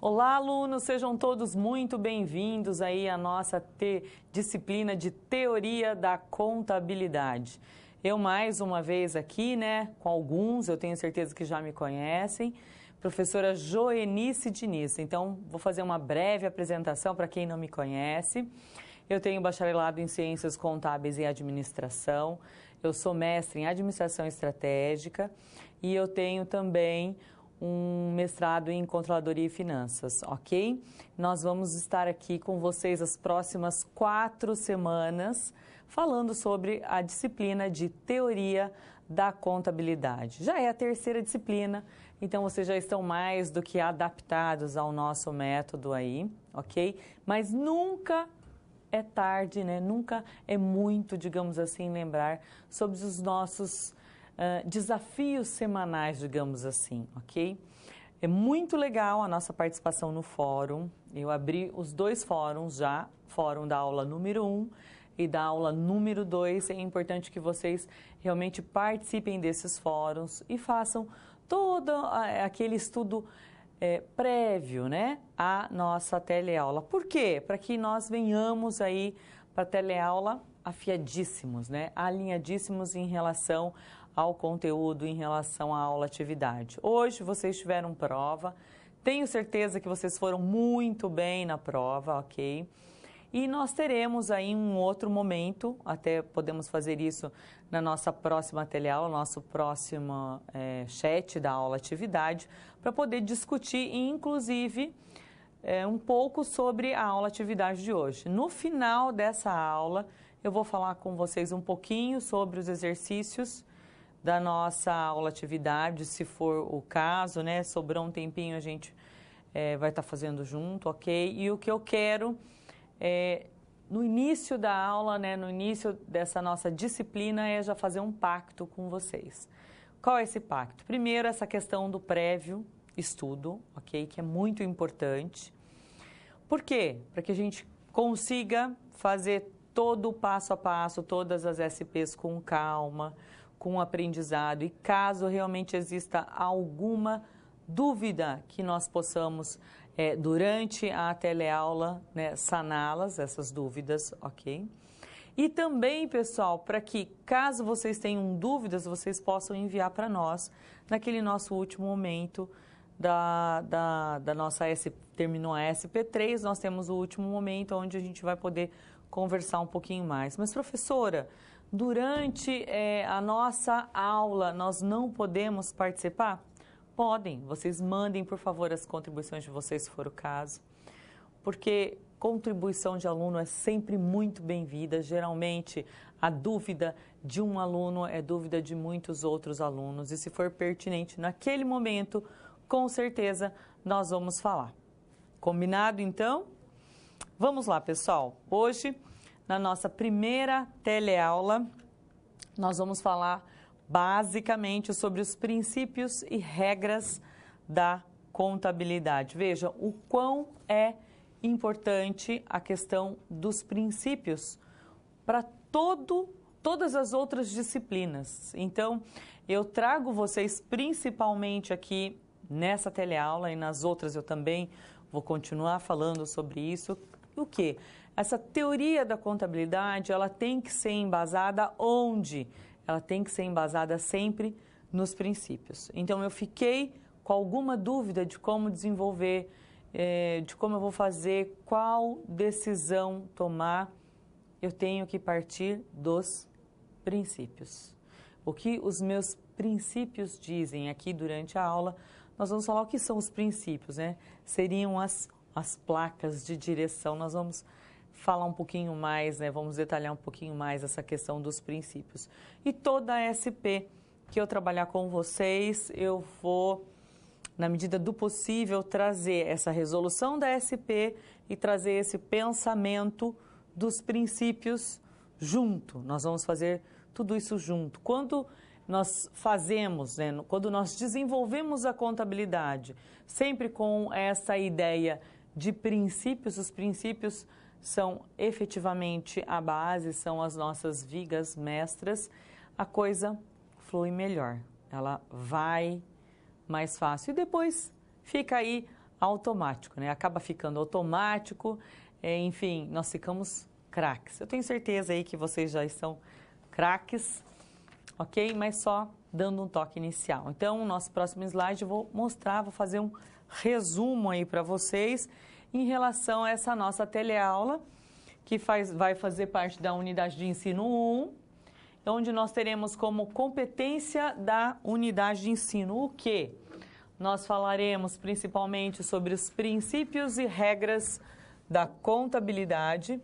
Olá, alunos, sejam todos muito bem-vindos aí à nossa disciplina de Teoria da Contabilidade. Eu mais uma vez aqui, né, com alguns, eu tenho certeza que já me conhecem, professora Joenice Diniz. Então, vou fazer uma breve apresentação para quem não me conhece. Eu tenho bacharelado em Ciências Contábeis e Administração, eu sou mestre em Administração Estratégica e eu tenho também um mestrado em Controladoria e Finanças, ok? Nós vamos estar aqui com vocês as próximas 4 semanas falando sobre a disciplina de Teoria da Contabilidade. Já é a 3ª disciplina, então vocês já estão mais do que adaptados ao nosso método aí, ok? Mas nunca é tarde, né? Nunca é muito, digamos assim, lembrar sobre os nossos desafios semanais, digamos assim, ok? É muito legal a nossa participação no fórum. Eu abri os 2 fóruns já, fórum da aula número 1 e da aula número 2. É importante que vocês realmente participem desses fóruns e façam todo aquele estudo prévio, né, à nossa teleaula. Por quê? Para que nós venhamos aí para a teleaula afiadíssimos, né, alinhadíssimos em relação ao conteúdo, em relação à aula atividade. Hoje vocês tiveram prova, tenho certeza que vocês foram muito bem na prova, ok? E nós teremos aí um outro momento, até podemos fazer isso na nossa próxima teleaula, nosso próximo chat da aula atividade, para poder discutir, inclusive, um pouco sobre a aula atividade de hoje. No final dessa aula, eu vou falar com vocês um pouquinho sobre os exercícios da nossa aula atividade, se for o caso, né? Sobrar um tempinho a gente vai estar fazendo junto, ok? E o que eu quero no início da aula, né, no início dessa nossa disciplina, é já fazer um pacto com vocês. Qual é esse pacto? Primeiro, essa questão do prévio estudo, ok? Que é muito importante. Por quê? Para que a gente consiga fazer todo o passo a passo, todas as SPs com calma, com aprendizado, e caso realmente exista alguma dúvida que nós possamos, durante a teleaula, né, saná-las, essas dúvidas, ok? E também, pessoal, para que, caso vocês tenham dúvidas, vocês possam enviar para nós, naquele nosso último momento da nossa terminou a SP3, nós temos o último momento onde a gente vai poder conversar um pouquinho mais. Mas, professora, durante a nossa aula, nós não podemos participar? Podem, vocês mandem, por favor, as contribuições de vocês, se for o caso, porque contribuição de aluno é sempre muito bem-vinda. Geralmente, a dúvida de um aluno é dúvida de muitos outros alunos, e se for pertinente naquele momento, com certeza, nós vamos falar. Combinado, então? Vamos lá, pessoal. Hoje, na nossa primeira teleaula, nós vamos falar basicamente sobre os princípios e regras da contabilidade. Veja o quão é importante a questão dos princípios para todas as outras disciplinas. Então, eu trago vocês principalmente aqui nessa teleaula, e nas outras eu também vou continuar falando sobre isso. O quê? Essa teoria da contabilidade, ela tem que ser embasada onde? Ela tem que ser embasada sempre nos princípios. Então, eu fiquei com alguma dúvida de como desenvolver, de como eu vou fazer, qual decisão tomar. Eu tenho que partir dos princípios. O que os meus princípios dizem aqui durante a aula, nós vamos falar o que são os princípios, né? Seriam as placas de direção. Nós vamos falar um pouquinho mais, né? Vamos detalhar um pouquinho mais essa questão dos princípios. E toda a SP que eu trabalhar com vocês, eu vou, na medida do possível, trazer essa resolução da SP e trazer esse pensamento dos princípios junto. Nós vamos fazer tudo isso junto. Quando nós fazemos, né? Quando nós desenvolvemos a contabilidade, sempre com essa ideia de princípios, os princípios são efetivamente a base, são as nossas vigas mestras, a coisa flui melhor, ela vai mais fácil. E depois fica aí automático, né? Acaba ficando automático, enfim, nós ficamos craques. Eu tenho certeza aí que vocês já estão craques, ok? Mas só dando um toque inicial. Então, o nosso próximo slide eu vou mostrar, vou fazer um resumo aí para vocês em relação a essa nossa teleaula, que vai fazer parte da unidade de ensino 1, onde nós teremos como competência da unidade de ensino o quê? Nós falaremos principalmente sobre os princípios e regras da contabilidade,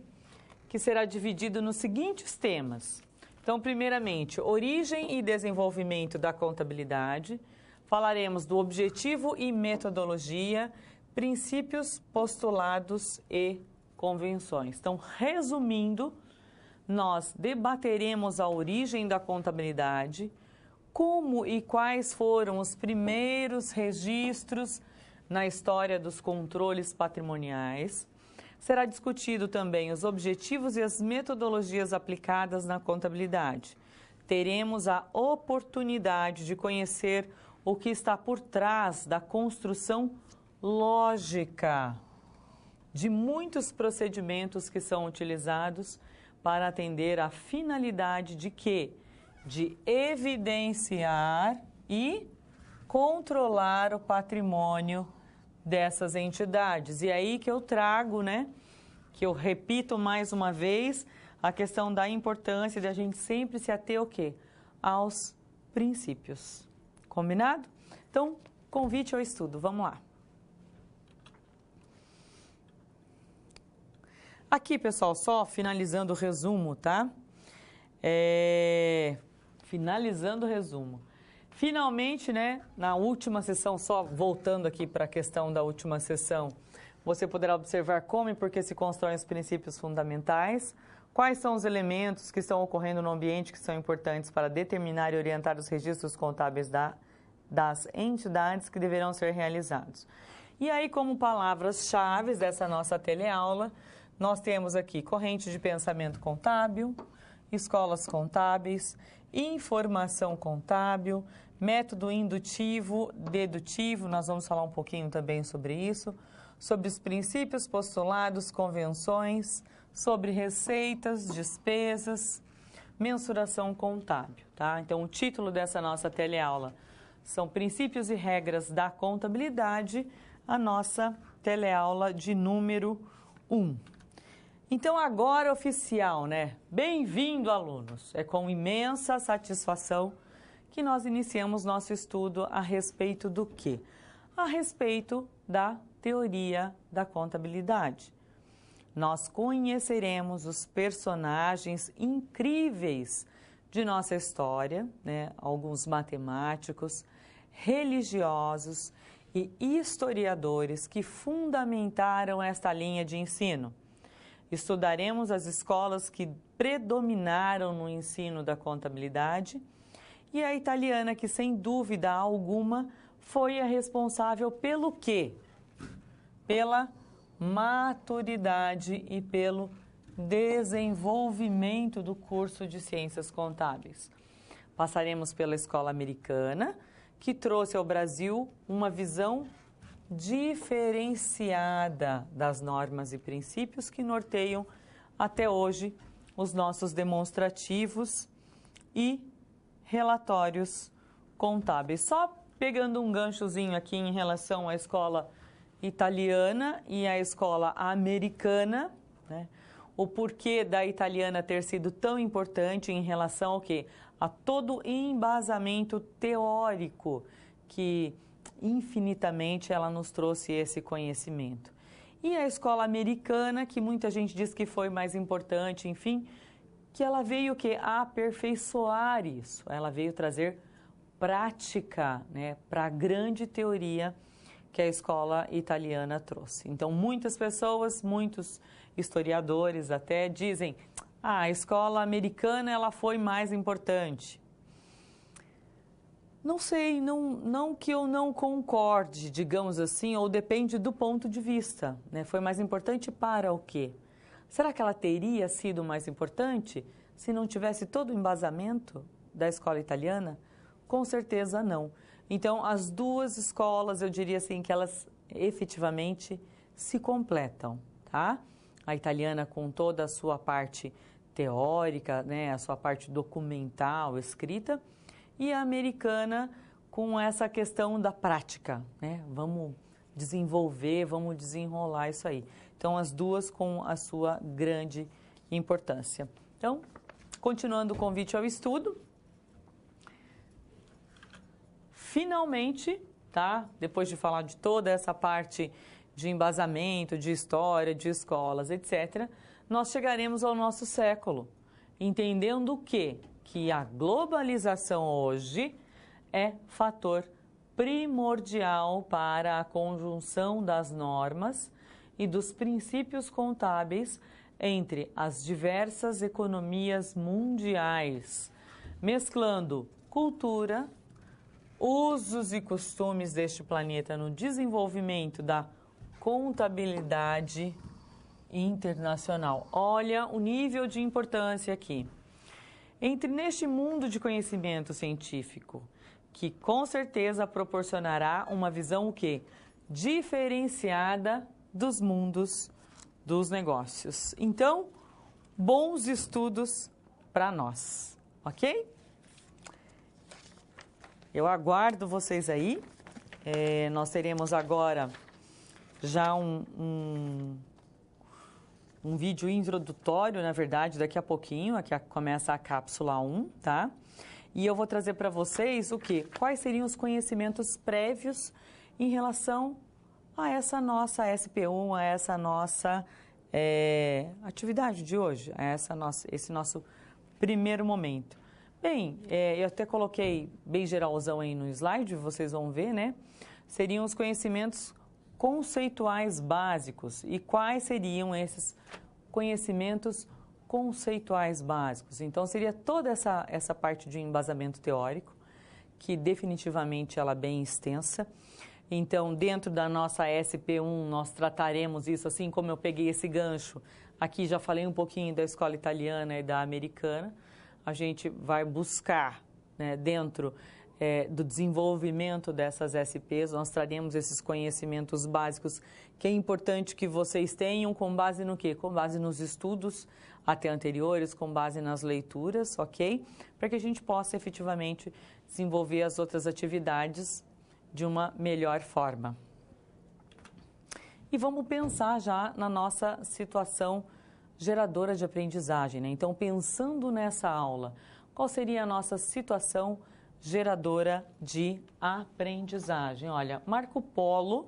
que será dividido nos seguintes temas. Então, primeiramente, origem e desenvolvimento da contabilidade. Falaremos do objetivo e metodologia, princípios, postulados e convenções. Então, resumindo, nós debateremos a origem da contabilidade, como e quais foram os primeiros registros na história dos controles patrimoniais. Será discutido também os objetivos e as metodologias aplicadas na contabilidade. Teremos a oportunidade de conhecer o que está por trás da construção lógica de muitos procedimentos que são utilizados para atender à finalidade de quê? De evidenciar e controlar o patrimônio dessas entidades. E aí que eu trago, né, que eu repito mais uma vez, a questão da importância de a gente sempre se ater ao quê? Aos princípios. Combinado? Então, convite ao estudo. Vamos lá. Aqui, pessoal, só finalizando o resumo, tá? Finalizando o resumo. Finalmente, né, na última sessão, só voltando aqui para a questão da última sessão, você poderá observar como e por que se constroem os princípios fundamentais, quais são os elementos que estão ocorrendo no ambiente que são importantes para determinar e orientar os registros contábeis das entidades que deverão ser realizados. E aí, como palavras-chave dessa nossa teleaula, nós temos aqui corrente de pensamento contábil, escolas contábeis, informação contábil, método indutivo, dedutivo, nós vamos falar um pouquinho também sobre isso, sobre os princípios, postulados, convenções, sobre receitas, despesas, mensuração contábil, tá? Então, o título dessa nossa teleaula são Princípios e Regras da Contabilidade, a nossa teleaula de número 1. Então, agora oficial, né? Bem-vindo, alunos! É com imensa satisfação que nós iniciamos nosso estudo a respeito do quê? A respeito da teoria da contabilidade. Nós conheceremos os personagens incríveis de nossa história, né? Alguns matemáticos, religiosos e historiadores que fundamentaram esta linha de ensino. Estudaremos as escolas que predominaram no ensino da contabilidade e a italiana que, sem dúvida alguma, foi a responsável pelo quê? Pela maturidade e pelo desenvolvimento do curso de Ciências Contábeis. Passaremos pela escola americana, que trouxe ao Brasil uma visão diferenciada das normas e princípios que norteiam até hoje os nossos demonstrativos e relatórios contábeis. Só pegando um ganchozinho aqui em relação à escola italiana e à escola americana, né? O porquê da italiana ter sido tão importante em relação ao quê? A todo embasamento teórico que infinitamente ela nos trouxe esse conhecimento. E a escola americana, que muita gente diz que foi mais importante, enfim, que ela veio o quê? Aperfeiçoar isso. Ela veio trazer prática, né, para a grande teoria que a escola italiana trouxe. Então, muitas pessoas, muitos historiadores até dizem, a escola americana ela foi mais importante. Não sei, não que eu não concorde, digamos assim, ou depende do ponto de vista, né? Foi mais importante para o quê? Será que ela teria sido mais importante se não tivesse todo o embasamento da escola italiana? Com certeza não. Então, as duas escolas, eu diria assim, que elas efetivamente se completam, tá? A italiana com toda a sua parte teórica, né, a sua parte documental, escrita, e a americana com essa questão da prática, né? Vamos desenvolver, vamos desenrolar isso aí. Então, as duas com a sua grande importância. Então, continuando o convite ao estudo, finalmente, tá? Depois de falar de toda essa parte de embasamento, de história, de escolas, etc., nós chegaremos ao nosso século, entendendo o quê? Que a globalização hoje é fator primordial para a conjunção das normas e dos princípios contábeis entre as diversas economias mundiais, mesclando cultura, usos e costumes deste planeta no desenvolvimento da contabilidade internacional. Olha o nível de importância aqui. Entre neste mundo de conhecimento científico, que com certeza proporcionará uma visão o quê? Diferenciada dos mundos dos negócios. Então, bons estudos para nós, ok? Eu aguardo vocês aí. Nós teremos agora já um vídeo introdutório, na verdade, daqui a pouquinho, aqui começa a cápsula 1, tá? E eu vou trazer para vocês o quê? Quais seriam os conhecimentos prévios em relação a essa nossa SP1, a essa nossa atividade de hoje, a esse nosso primeiro momento. Bem, eu até coloquei bem geralzão aí no slide, vocês vão ver, né? Seriam os conhecimentos conceituais básicos. E quais seriam esses conhecimentos conceituais básicos? Então, seria toda essa parte de embasamento teórico, que definitivamente ela é bem extensa. Então, dentro da nossa SP1, nós trataremos isso, assim como eu peguei esse gancho. Aqui já falei um pouquinho da escola italiana e da americana. A gente vai buscar, né, dentro do desenvolvimento dessas SPs, nós traremos esses conhecimentos básicos que é importante que vocês tenham com base no quê? Com base nos estudos até anteriores, com base nas leituras, ok? Para que a gente possa efetivamente desenvolver as outras atividades de uma melhor forma. E vamos pensar já na nossa situação geradora de aprendizagem, né? Então, pensando nessa aula, qual seria a nossa situação geradora de aprendizagem? Olha, Marco Polo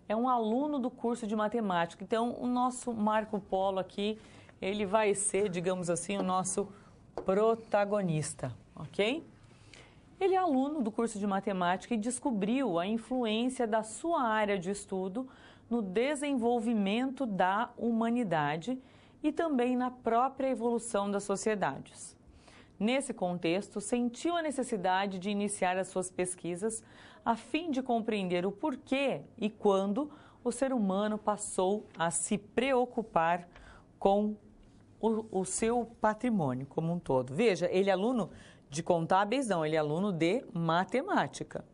é um aluno do curso de matemática, então o nosso Marco Polo aqui, ele vai ser, digamos assim, o nosso protagonista, ok? Ele é aluno do curso de matemática e descobriu a influência da sua área de estudo no desenvolvimento da humanidade e também na própria evolução das sociedades. Nesse contexto, sentiu a necessidade de iniciar as suas pesquisas a fim de compreender o porquê e quando o ser humano passou a se preocupar com o seu patrimônio como um todo. Veja, ele é aluno de contábeis, não, ele é aluno de matemática.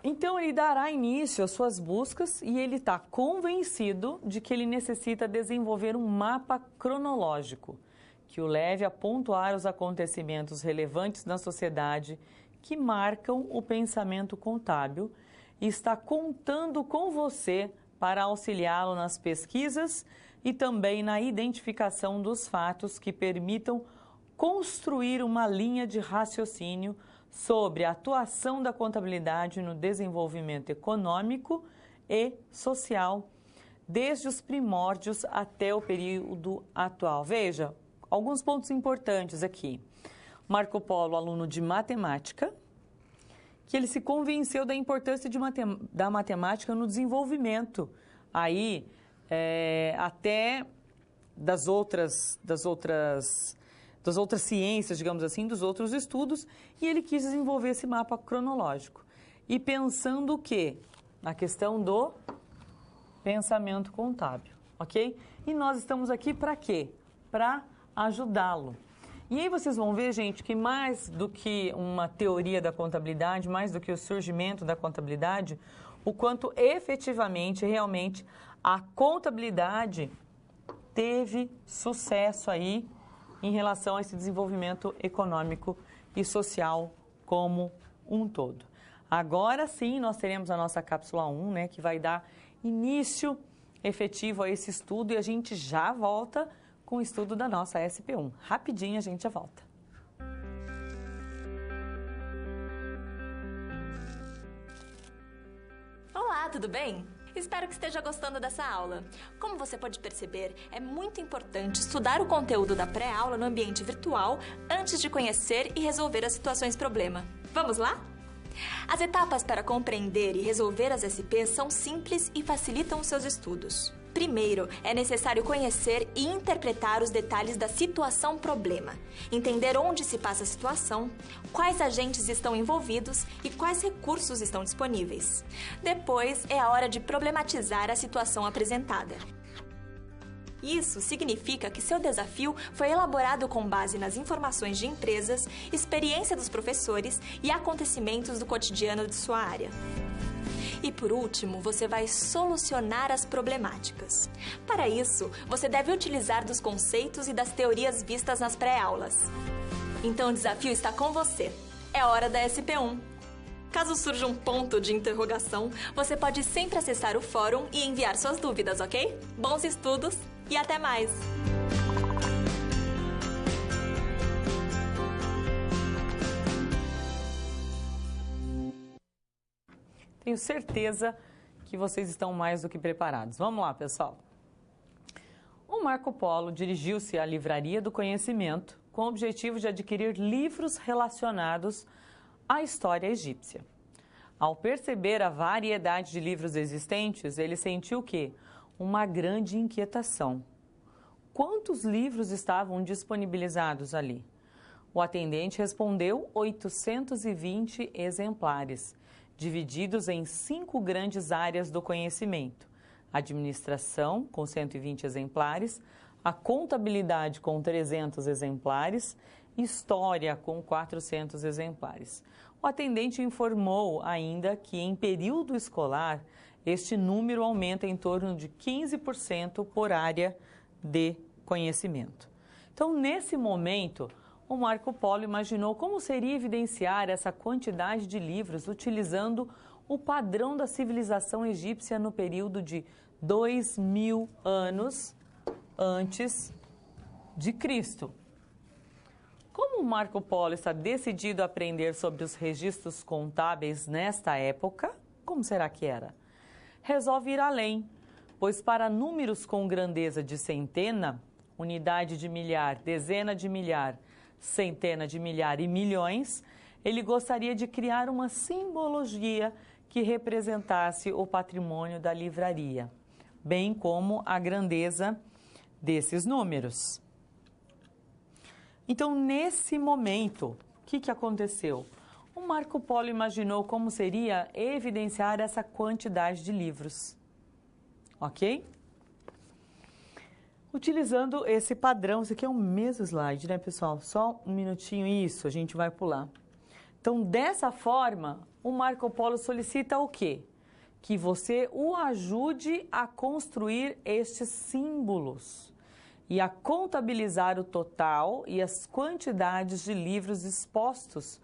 Então, ele dará início às suas buscas e ele está convencido de que ele necessita desenvolver um mapa cronológico que o leve a pontuar os acontecimentos relevantes na sociedade que marcam o pensamento contábil e está contando com você para auxiliá-lo nas pesquisas e também na identificação dos fatos que permitam construir uma linha de raciocínio sobre a atuação da contabilidade no desenvolvimento econômico e social, desde os primórdios até o período atual. Veja, alguns pontos importantes aqui. Marco Polo, aluno de matemática, que ele se convenceu da importância da matemática no desenvolvimento, aí até das outras ciências, digamos assim, dos outros estudos, e ele quis desenvolver esse mapa cronológico. E pensando o quê? Na questão do pensamento contábil, ok? E nós estamos aqui para quê? Para ajudá-lo. E aí vocês vão ver, gente, que mais do que uma teoria da contabilidade, mais do que o surgimento da contabilidade, o quanto efetivamente, realmente, a contabilidade teve sucesso aí em relação a esse desenvolvimento econômico e social como um todo. Agora sim, nós teremos a nossa cápsula 1, né, que vai dar início efetivo a esse estudo e a gente já volta com o estudo da nossa SP1. Rapidinho a gente já volta. Olá, tudo bem? Espero que esteja gostando dessa aula. Como você pode perceber, é muito importante estudar o conteúdo da pré-aula no ambiente virtual antes de conhecer e resolver as situações problema. Vamos lá? As etapas para compreender e resolver as SPs são simples e facilitam os seus estudos. Primeiro, é necessário conhecer e interpretar os detalhes da situação problema, entender onde se passa a situação, quais agentes estão envolvidos e quais recursos estão disponíveis. Depois, é a hora de problematizar a situação apresentada. Isso significa que seu desafio foi elaborado com base nas informações de empresas, experiência dos professores e acontecimentos do cotidiano de sua área. E por último, você vai solucionar as problemáticas. Para isso, você deve utilizar dos conceitos e das teorias vistas nas pré-aulas. Então o desafio está com você. É hora da SP1. Caso surja um ponto de interrogação, você pode sempre acessar o fórum e enviar suas dúvidas, ok? Bons estudos e até mais! Tenho certeza que vocês estão mais do que preparados. Vamos lá, pessoal. O Marco Polo dirigiu-se à Livraria do Conhecimento com o objetivo de adquirir livros relacionados à história egípcia. Ao perceber a variedade de livros existentes, ele sentiu que uma grande inquietação. Quantos livros estavam disponibilizados ali? O atendente respondeu 820 exemplares, divididos em 5 grandes áreas do conhecimento: administração, com 120 exemplares, a contabilidade, com 300 exemplares, história, com 400 exemplares. O atendente informou ainda que, em período escolar, este número aumenta em torno de 15% por área de conhecimento. Então, nesse momento, o Marco Polo imaginou como seria evidenciar essa quantidade de livros utilizando o padrão da civilização egípcia no período de 2000 anos antes de Cristo. Como o Marco Polo está decidido a aprender sobre os registros contábeis nesta época, como será que era? Resolve ir além, pois para números com grandeza de centena, unidade de milhar, dezena de milhar, centena de milhar e milhões, ele gostaria de criar uma simbologia que representasse o patrimônio da livraria, bem como a grandeza desses números. Então, nesse momento, o que aconteceu? O Marco Polo imaginou como seria evidenciar essa quantidade de livros, ok? Utilizando esse padrão, isso aqui é o mesmo slide, né, pessoal? Só um minutinho, isso, a gente vai pular. Então, dessa forma, o Marco Polo solicita o quê? Que você o ajude a construir estes símbolos e a contabilizar o total e as quantidades de livros expostos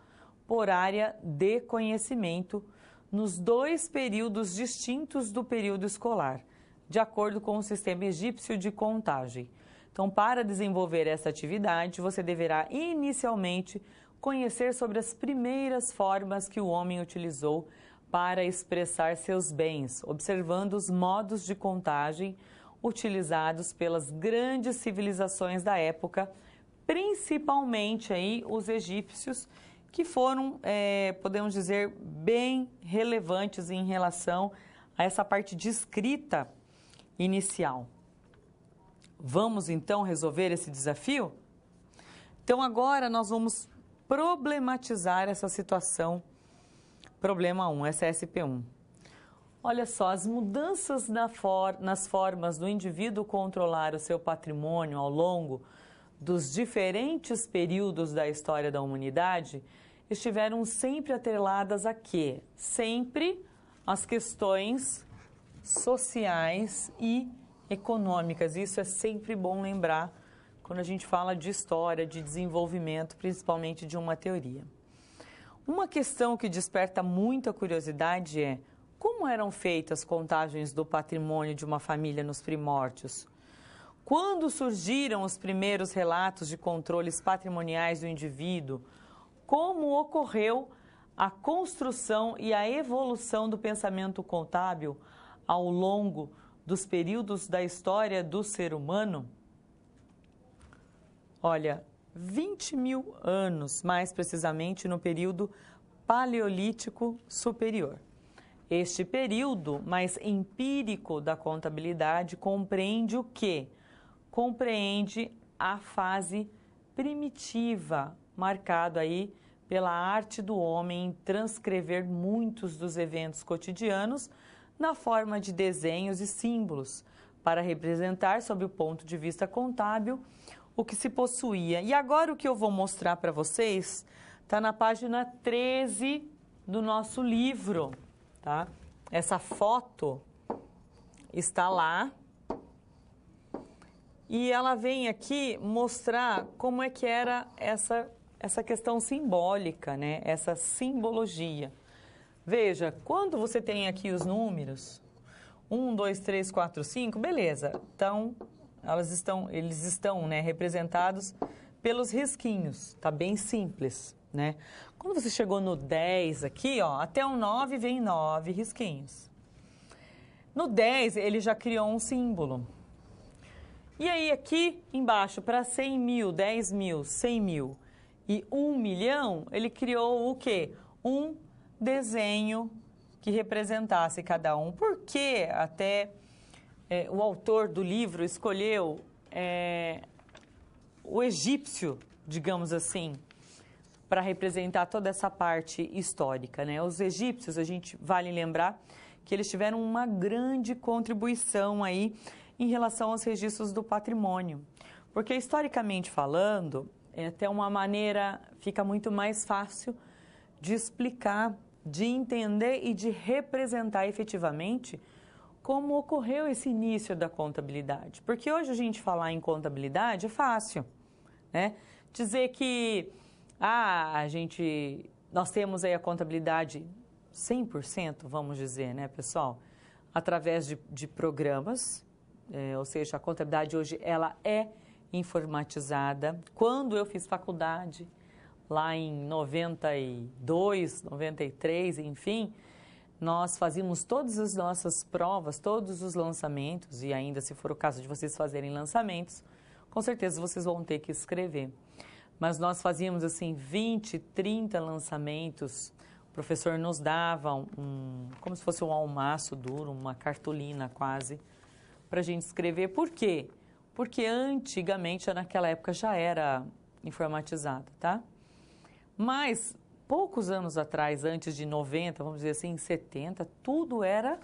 por área de conhecimento nos 2 períodos distintos do período escolar, de acordo com o sistema egípcio de contagem. Então, para desenvolver essa atividade, você deverá inicialmente conhecer sobre as primeiras formas que o homem utilizou para expressar seus bens, observando os modos de contagem utilizados pelas grandes civilizações da época, principalmente aí os egípcios, que foram, podemos dizer, bem relevantes em relação a essa parte de escrita inicial. Vamos então resolver esse desafio? Então agora nós vamos problematizar essa situação, problema 1, essa SP1. Olha só, as mudanças nas formas do indivíduo controlar o seu patrimônio ao longo dos diferentes períodos da história da humanidade estiveram sempre atreladas a quê? Sempre as questões sociais e econômicas. Isso é sempre bom lembrar quando a gente fala de história, de desenvolvimento, principalmente de uma teoria. Uma questão que desperta muita curiosidade é: como eram feitas as contagens do patrimônio de uma família nos primórdios? Quando surgiram os primeiros relatos de controles patrimoniais do indivíduo? Como ocorreu a construção e a evolução do pensamento contábil ao longo dos períodos da história do ser humano? Olha, 20 mil anos, mais precisamente no período Paleolítico Superior. Este período mais empírico da contabilidade compreende o quê? Compreende a fase primitiva, marcado aí pela arte do homem em transcrever muitos dos eventos cotidianos na forma de desenhos e símbolos, para representar, sob o ponto de vista contábil, o que se possuía. E agora o que eu vou mostrar para vocês está na página 13 do nosso livro, tá? Essa foto está lá. E ela vem aqui mostrar como é que era essa questão simbólica, né? Essa simbologia. Veja, quando você tem aqui os números, 1, 2, 3, 4, 5, beleza. Então, eles estão, né, representados pelos risquinhos. Tá bem simples, né? Quando você chegou no 10 aqui, ó, até o 9 vem 9 risquinhos. No 10, ele já criou um símbolo. E aí, aqui embaixo, para 100 mil, 10 mil, 100 mil e 1 milhão, ele criou o quê? Um desenho que representasse cada um. Por que até o autor do livro escolheu o egípcio, digamos assim, para representar toda essa parte histórica, né? Os egípcios, vale lembrar que eles tiveram uma grande contribuição aí em relação aos registros do patrimônio. Porque, historicamente falando, até uma maneira fica muito mais fácil de explicar, de entender e de representar efetivamente como ocorreu esse início da contabilidade. Porque hoje a gente falar em contabilidade é fácil, né? Dizer que nós temos aí a contabilidade 100%, vamos dizer, né, pessoal? Através de programas. Ou seja, a contabilidade hoje ela é informatizada. Quando eu fiz faculdade, lá em 92, 93, enfim, nós fazíamos todas as nossas provas, todos os lançamentos, e ainda se for o caso de vocês fazerem lançamentos, com certeza vocês vão ter que escrever. Mas nós fazíamos assim 20, 30 lançamentos. O professor nos dava como se fosse um almaço duro, uma cartolina quase, para a gente escrever. Por quê? Porque antigamente, naquela época, já era informatizada, tá? Mas, poucos anos atrás, antes de 90, vamos dizer assim, 70, tudo era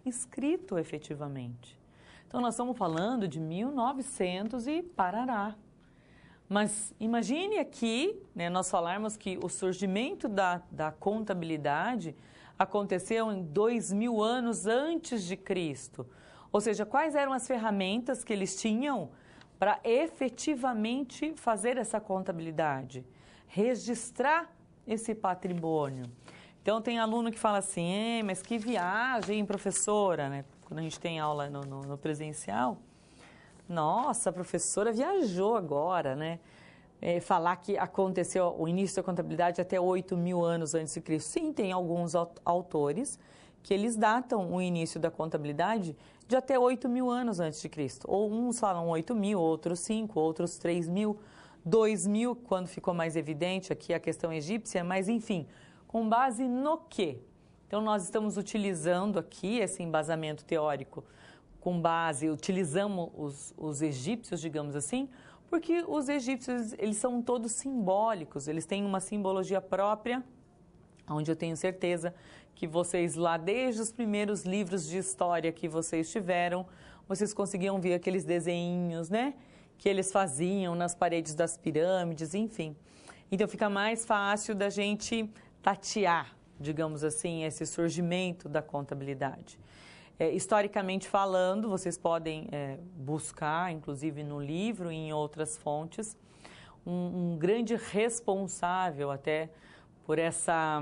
escrito efetivamente. Então, nós estamos falando de 1900 e parará. Mas imagine aqui, né, nós falarmos que o surgimento da contabilidade aconteceu em 2000 anos antes de Cristo. Ou seja, quais eram as ferramentas que eles tinham para efetivamente fazer essa contabilidade? Registrar esse patrimônio. Então, tem aluno que fala assim, mas que viagem, professora, né? Quando a gente tem aula no presencial. Nossa, a professora viajou agora, né? Falar que aconteceu o início da contabilidade até 8.000 anos antes de Cristo. Sim, tem alguns autores que eles datam o início da contabilidade de até 8.000 anos antes de Cristo. Ou uns falam 8.000, outros 5, outros 3.000, 2.000, quando ficou mais evidente aqui a questão egípcia, mas enfim, com base no quê? Então, nós estamos utilizando aqui esse embasamento teórico utilizamos os egípcios, digamos assim, porque os egípcios, eles são todos simbólicos, eles têm uma simbologia própria, onde eu tenho certeza que vocês lá, desde os primeiros livros de história que vocês tiveram, vocês conseguiam ver aqueles desenhinhos, né, que eles faziam nas paredes das pirâmides, enfim. Então, fica mais fácil da gente tatear, digamos assim, esse surgimento da contabilidade. Historicamente falando, vocês podem buscar, inclusive no livro e em outras fontes, um grande responsável até por essa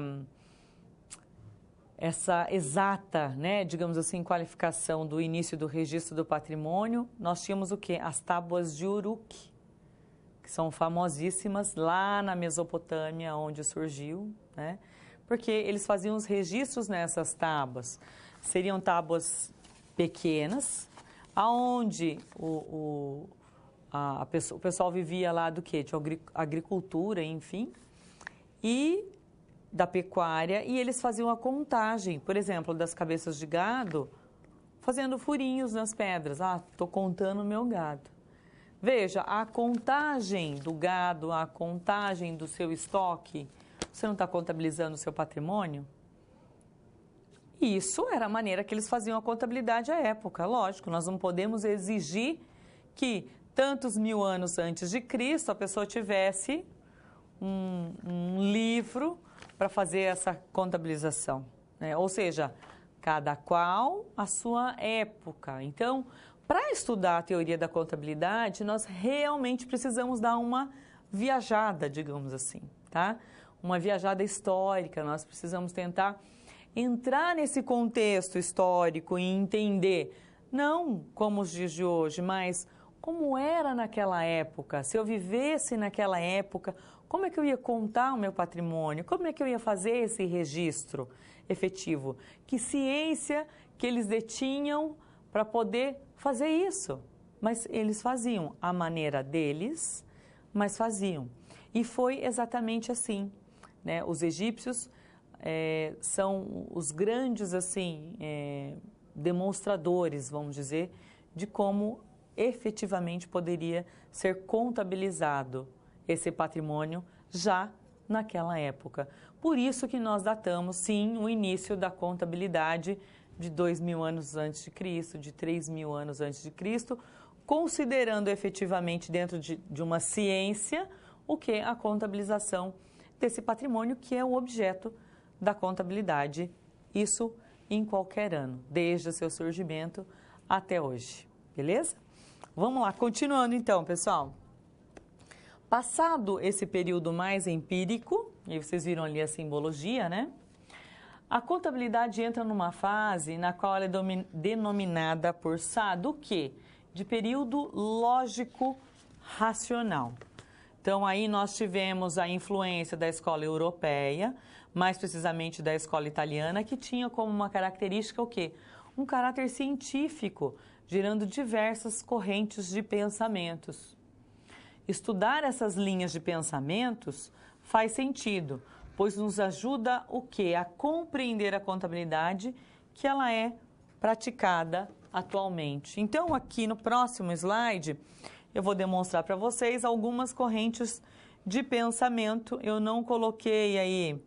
exata, né, digamos assim, qualificação do início do registro do patrimônio. Nós tínhamos o quê? As tábuas de Uruk, que são famosíssimas lá na Mesopotâmia, onde surgiu, né? Porque eles faziam os registros nessas tábuas. Seriam tábuas pequenas, aonde o pessoal vivia lá do quê? De agricultura, enfim, e da pecuária, e eles faziam a contagem, por exemplo, das cabeças de gado, fazendo furinhos nas pedras. Estou contando o meu gado. Veja, a contagem do gado, a contagem do seu estoque, você não está contabilizando o seu patrimônio? Isso era a maneira que eles faziam a contabilidade à época. Lógico, nós não podemos exigir que tantos mil anos antes de Cristo a pessoa tivesse um livro para fazer essa contabilização, né? Ou seja, cada qual a sua época. Então, para estudar a teoria da contabilidade, nós realmente precisamos dar uma viajada, digamos assim, tá? Uma viajada histórica. Nós precisamos tentar entrar nesse contexto histórico e entender, não como os dias de hoje, mas como era naquela época. Se eu vivesse naquela época, como é que eu ia contar o meu patrimônio? Como é que eu ia fazer esse registro efetivo? Que ciência que eles detinham para poder fazer isso? Mas eles faziam a maneira deles, mas faziam. E foi exatamente assim, né? Os egípcios são os grandes assim, demonstradores, vamos dizer, de como efetivamente poderia ser contabilizado esse patrimônio já naquela época. Por isso que nós datamos, sim, o início da contabilidade de 2.000 anos antes de Cristo, de 3.000 anos antes de Cristo, considerando efetivamente dentro de uma ciência o que? A contabilização desse patrimônio, que é o objeto da contabilidade, isso em qualquer ano, desde o seu surgimento até hoje, beleza? Vamos lá, continuando então, pessoal. Passado esse período mais empírico, e vocês viram ali a simbologia, né? A contabilidade entra numa fase na qual ela é denominada por Sá do quê? De período lógico-racional. Então, aí nós tivemos a influência da escola europeia, mais precisamente da escola italiana, que tinha como uma característica o quê? Um caráter científico, gerando diversas correntes de pensamentos. Estudar essas linhas de pensamentos faz sentido, pois nos ajuda o quê? A compreender a contabilidade que ela é praticada atualmente. Então, aqui no próximo slide, eu vou demonstrar para vocês algumas correntes de pensamento. Eu não coloquei aí,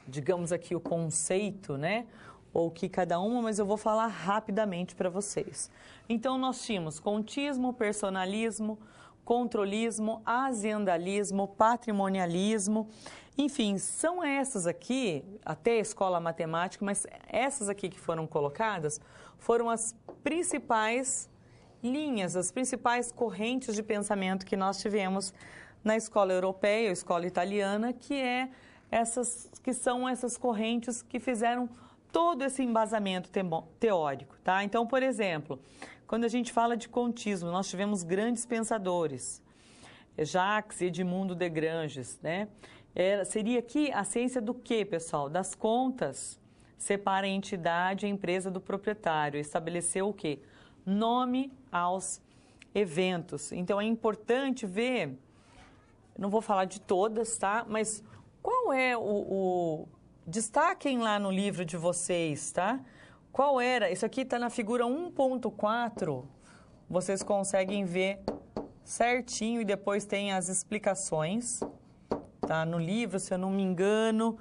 digamos aqui, o conceito, né? Ou que cada uma, mas eu vou falar rapidamente para vocês. Então, nós tínhamos contismo, personalismo, controlismo, aziendalismo, patrimonialismo, enfim, são essas aqui, até a escola matemática, mas essas aqui que foram colocadas foram as principais linhas, as principais correntes de pensamento que nós tivemos na escola europeia, a escola italiana, que são essas correntes que fizeram todo esse embasamento teórico, tá? Então, por exemplo, quando a gente fala de contismo, nós tivemos grandes pensadores, Jacques e Edmundo de Granges, né? Seria aqui a ciência do quê, pessoal? Das contas. Separa a entidade e a empresa do proprietário. Estabeleceu o quê? Nome aos eventos. Então, é importante ver, não vou falar de todas, tá? Mas qual é destaquem lá no livro de vocês, tá? Qual era? Isso aqui está na figura 1.4. Vocês conseguem ver certinho e depois tem as explicações, tá? No livro, se eu não me engano,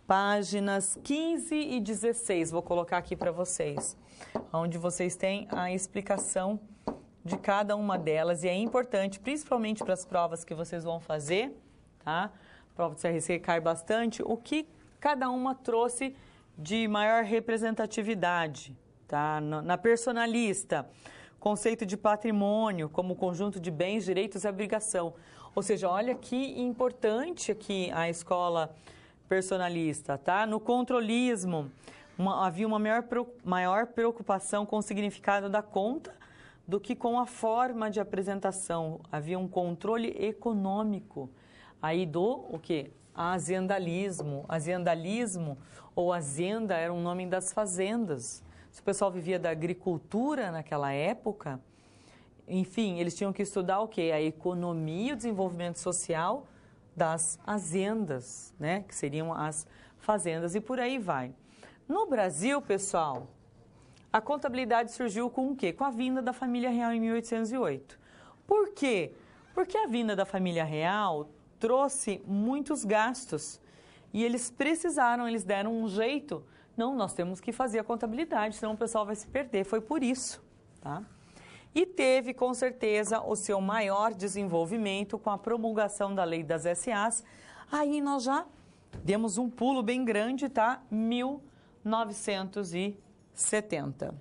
páginas 15 e 16. Vou colocar aqui para vocês, onde vocês têm a explicação de cada uma delas. E é importante, principalmente para as provas que vocês vão fazer, tá? prova do CRC cai bastante, o que cada uma trouxe de maior representatividade, tá? Na personalista, conceito de patrimônio como conjunto de bens, direitos e obrigação. Ou seja, olha que importante aqui a escola personalista, tá? No controlismo, havia uma maior preocupação com o significado da conta do que com a forma de apresentação. Havia um controle econômico aí do o quê? Azendalismo. Azendalismo ou azenda era um nome das fazendas. Se o pessoal vivia da agricultura naquela época, enfim, eles tinham que estudar o quê? A economia e o desenvolvimento social das azendas, né? Que seriam as fazendas e por aí vai. No Brasil, pessoal, a contabilidade surgiu com o quê? Com a vinda da família real em 1808. Por quê? Porque a vinda da família real trouxe muitos gastos e eles deram um jeito. Não, nós temos que fazer a contabilidade, senão o pessoal vai se perder. Foi por isso, tá? E teve, com certeza, o seu maior desenvolvimento com a promulgação da Lei das SAs. Aí nós já demos um pulo bem grande, tá? 1970.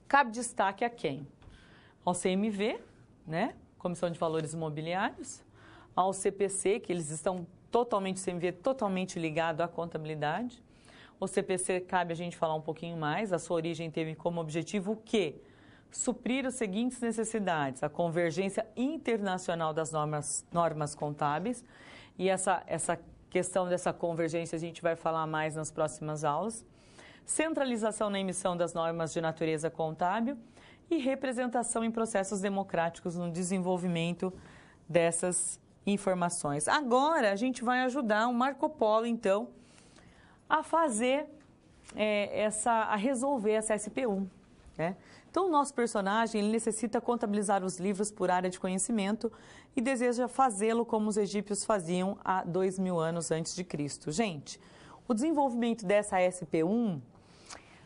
Cabe destaque a quem? Ao CMV, né? Comissão de Valores Imobiliários, ao CPC, que eles estão totalmente, CMV totalmente ligado à contabilidade. O CPC cabe a gente falar um pouquinho mais, a sua origem teve como objetivo o quê? Suprir as seguintes necessidades, a convergência internacional das normas contábeis, e essa questão dessa convergência a gente vai falar mais nas próximas aulas, centralização na emissão das normas de natureza contábil e representação em processos democráticos no desenvolvimento dessas informações. Agora a gente vai ajudar o Marco Polo, então, a fazer a resolver essa SP1, né? Então, o nosso personagem ele necessita contabilizar os livros por área de conhecimento e deseja fazê-lo como os egípcios faziam há 2000 anos antes de Cristo. Gente, o desenvolvimento dessa SP1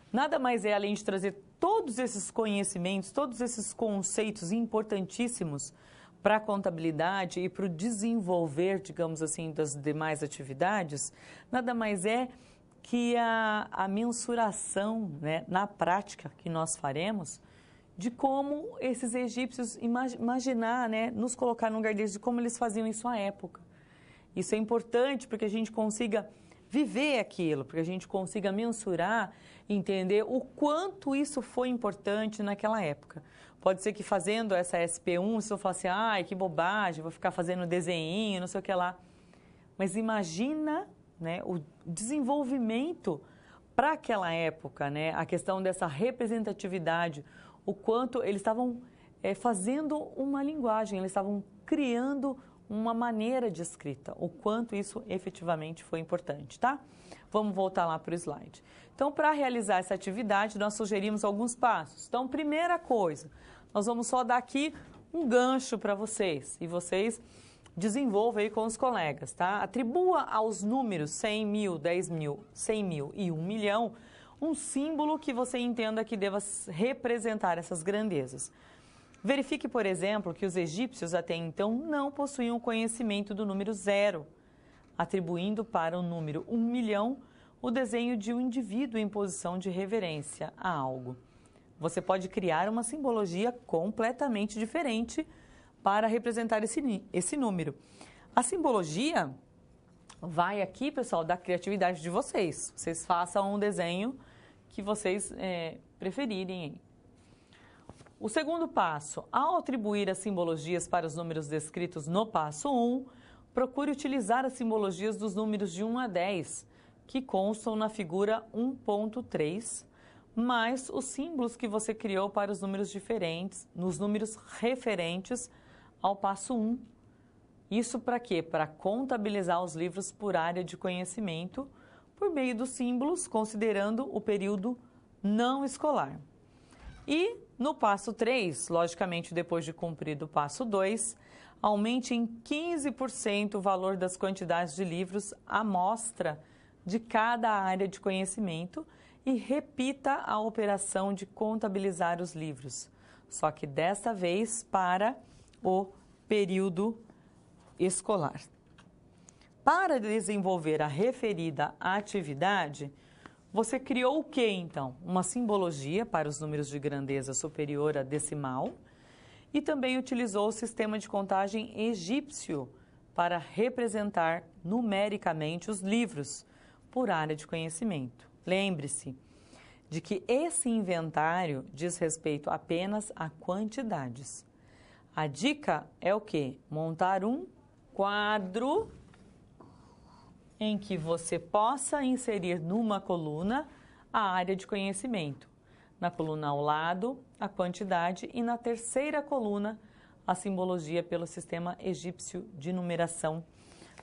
nada mais é além de trazer todos esses conhecimentos, todos esses conceitos importantíssimos para a contabilidade e para o desenvolver, digamos assim, das demais atividades, nada mais é que a mensuração, né, na prática que nós faremos de como esses egípcios imaginar, né, nos colocar no lugar deles, de como eles faziam em sua época. Isso é importante porque a gente consiga viver aquilo, porque a gente consiga mensurar, entender o quanto isso foi importante naquela época. Pode ser que fazendo essa SP1, se eu falar assim, ai, que bobagem, vou ficar fazendo desenho, não sei o que lá. Mas imagina, né, o desenvolvimento para aquela época, né, a questão dessa representatividade, o quanto eles estavam fazendo uma linguagem, eles estavam criando uma maneira de escrita, o quanto isso efetivamente foi importante, tá? Vamos voltar lá para o slide. Então, para realizar essa atividade, nós sugerimos alguns passos. Então, primeira coisa, nós vamos só dar aqui um gancho para vocês, e vocês desenvolva aí com os colegas, tá? Atribua aos números 100 mil, 10 mil, 100 mil e 1 milhão um símbolo que você entenda que deva representar essas grandezas. Verifique, por exemplo, que os egípcios até então não possuíam conhecimento do número 0, atribuindo para o número 1 milhão o desenho de um indivíduo em posição de reverência a algo. Você pode criar uma simbologia completamente diferente para representar esse número. A simbologia vai aqui, pessoal, da criatividade de vocês. Vocês façam um desenho que vocês preferirem. O segundo passo, ao atribuir as simbologias para os números descritos no passo 1, procure utilizar as simbologias dos números de 1 a 10, que constam na figura 1.3, mais os símbolos que você criou para os números diferentes, nos números referentes ao passo 1. Isso para quê? Para contabilizar os livros por área de conhecimento, por meio dos símbolos, considerando o período não escolar. E no passo 3, logicamente depois de cumprido o passo 2, aumente em 15% o valor das quantidades de livros à mostra de cada área de conhecimento e repita a operação de contabilizar os livros, só que desta vez para o período escolar. Para desenvolver a referida atividade, você criou o que, então? Uma simbologia para os números de grandeza superior a decimal e também utilizou o sistema de contagem egípcio para representar numericamente os livros por área de conhecimento. Lembre-se de que esse inventário diz respeito apenas a quantidades. A dica é o quê? Montar um quadro em que você possa inserir numa coluna a área de conhecimento. Na coluna ao lado, a quantidade e na terceira coluna, a simbologia pelo sistema egípcio de numeração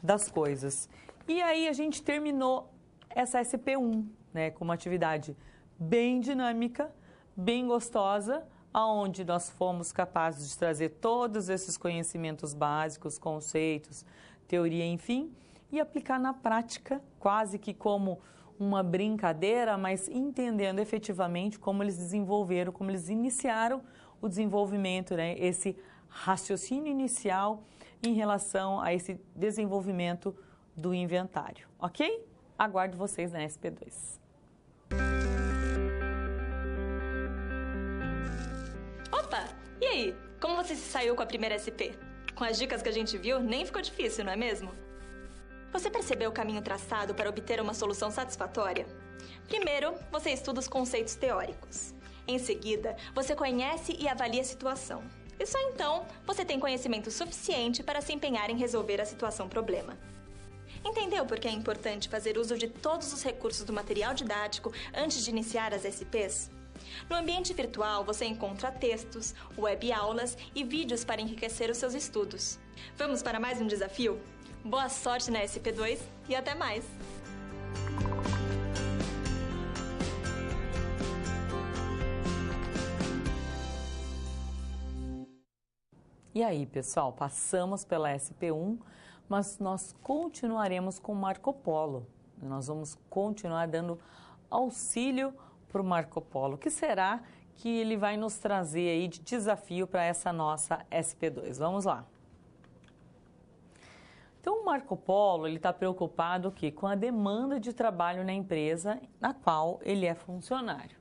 das coisas. E aí a gente terminou essa SP1, né, com uma atividade bem dinâmica, bem gostosa, aonde nós fomos capazes de trazer todos esses conhecimentos básicos, conceitos, teoria, enfim, e aplicar na prática, quase que como uma brincadeira, mas entendendo efetivamente como eles desenvolveram, como eles iniciaram o desenvolvimento, né, esse raciocínio inicial em relação a esse desenvolvimento do inventário, ok? Aguardo vocês na SP2. Opa! E aí? Como você se saiu com a primeira SP? Com as dicas que a gente viu, nem ficou difícil, não é mesmo? Você percebeu o caminho traçado para obter uma solução satisfatória? Primeiro, você estuda os conceitos teóricos. Em seguida, você conhece e avalia a situação. E só então, você tem conhecimento suficiente para se empenhar em resolver a situação-problema. Entendeu por que é importante fazer uso de todos os recursos do material didático antes de iniciar as SPs? No ambiente virtual, você encontra textos, web-aulas e vídeos para enriquecer os seus estudos. Vamos para mais um desafio? Boa sorte na SP2 e até mais! E aí, pessoal, passamos pela SP1, mas nós continuaremos com Marco Polo. Nós vamos continuar dando auxílio para o Marco Polo. O que será que ele vai nos trazer aí de desafio para essa nossa SP2? Vamos lá. Então, o Marco Polo está preocupado aqui com a demanda de trabalho na empresa na qual ele é funcionário.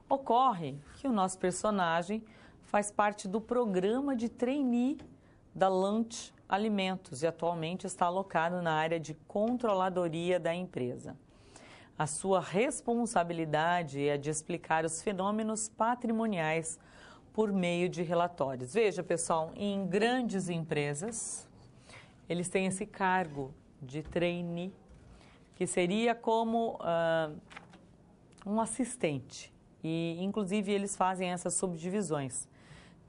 Ocorre que o nosso personagem faz parte do programa de trainee da Lunch Alimentos e atualmente está alocado na área de controladoria da empresa. A sua responsabilidade é a de explicar os fenômenos patrimoniais por meio de relatórios. Veja, pessoal, em grandes empresas, eles têm esse cargo de trainee, que seria como um assistente. E, inclusive, eles fazem essas subdivisões.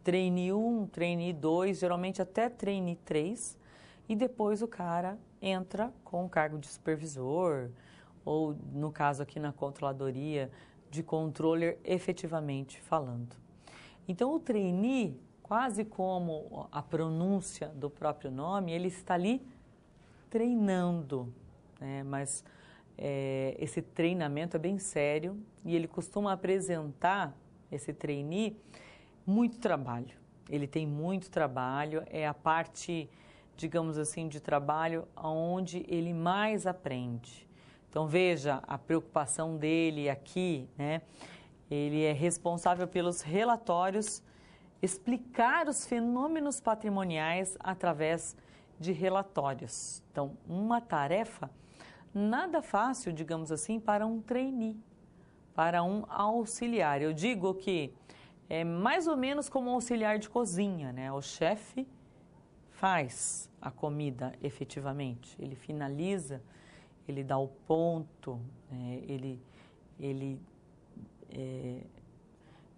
Trainee 1, Trainee 2, geralmente até Trainee 3. E depois o cara entra com o cargo de supervisor, ou, no caso aqui na controladoria, de controller efetivamente falando. Então, o trainee, quase como a pronúncia do próprio nome, ele está ali treinando, né? Mas esse treinamento é bem sério e ele costuma apresentar, esse trainee, muito trabalho. Ele tem muito trabalho, é a parte, digamos assim, de trabalho onde ele mais aprende. Então, veja a preocupação dele aqui, né? Ele é responsável pelos relatórios, explicar os fenômenos patrimoniais através de relatórios. Então, uma tarefa nada fácil, digamos assim, para um trainee, para um auxiliar. Eu digo que é mais ou menos como um auxiliar de cozinha, né? O chefe faz a comida efetivamente, ele finaliza, ele dá o ponto, né? ele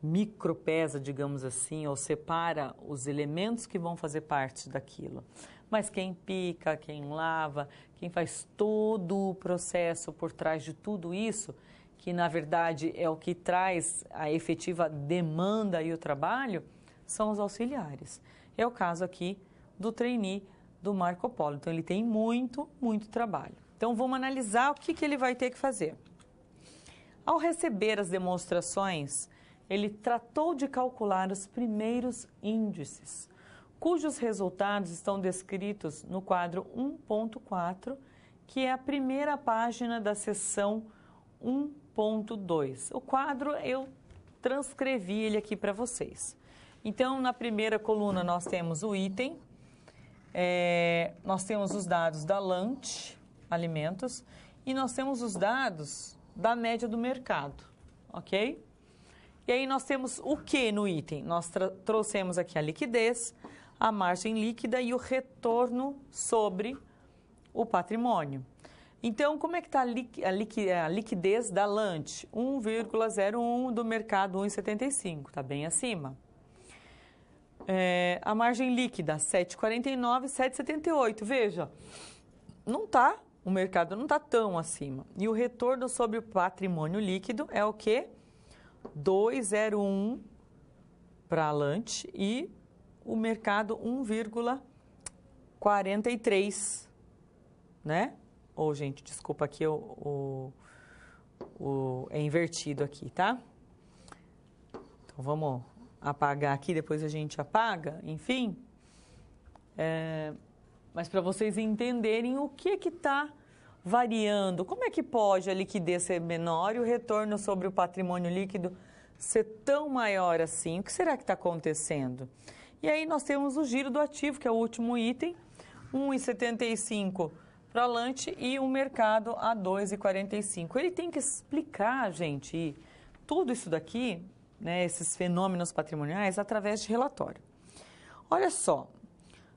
micropesa, digamos assim, ou separa os elementos que vão fazer parte daquilo. Mas quem pica, quem lava, quem faz todo o processo por trás de tudo isso, que na verdade é o que traz a efetiva demanda e o trabalho, são os auxiliares. É o caso aqui do trainee do Marco Polo. Então, ele tem muito, muito trabalho. Então, vamos analisar o que ele vai ter que fazer. Ao receber as demonstrações, ele tratou de calcular os primeiros índices, cujos resultados estão descritos no quadro 1.4, que é a primeira página da seção 1.2. O quadro eu transcrevi ele aqui para vocês. Então, na primeira coluna nós temos o item, nós temos os dados da Lanche Alimentos e nós temos os dados da média do mercado, ok? E aí nós temos o que no item? Nós trouxemos aqui a liquidez, a margem líquida e o retorno sobre o patrimônio. Então, como é que está a liquidez da Lanche? 1,01, do mercado 1,75, está bem acima. A margem líquida, 7,49, 7,78. Veja, o mercado não está tão acima. E o retorno sobre o patrimônio líquido é o quê? 2,01 para a Lanche e o mercado 1,43, né? Gente, desculpa aqui, é invertido aqui, tá? Então, vamos apagar aqui, depois a gente apaga, enfim. Mas para vocês entenderem o que está variando, como é que pode a liquidez ser menor e o retorno sobre o patrimônio líquido ser tão maior assim? O que será que está acontecendo? E aí nós temos o giro do ativo, que é o último item, 1,75 para a Lanche e o mercado a 2,45. Ele tem que explicar, gente, tudo isso daqui, né, esses fenômenos patrimoniais, através de relatório. Olha só,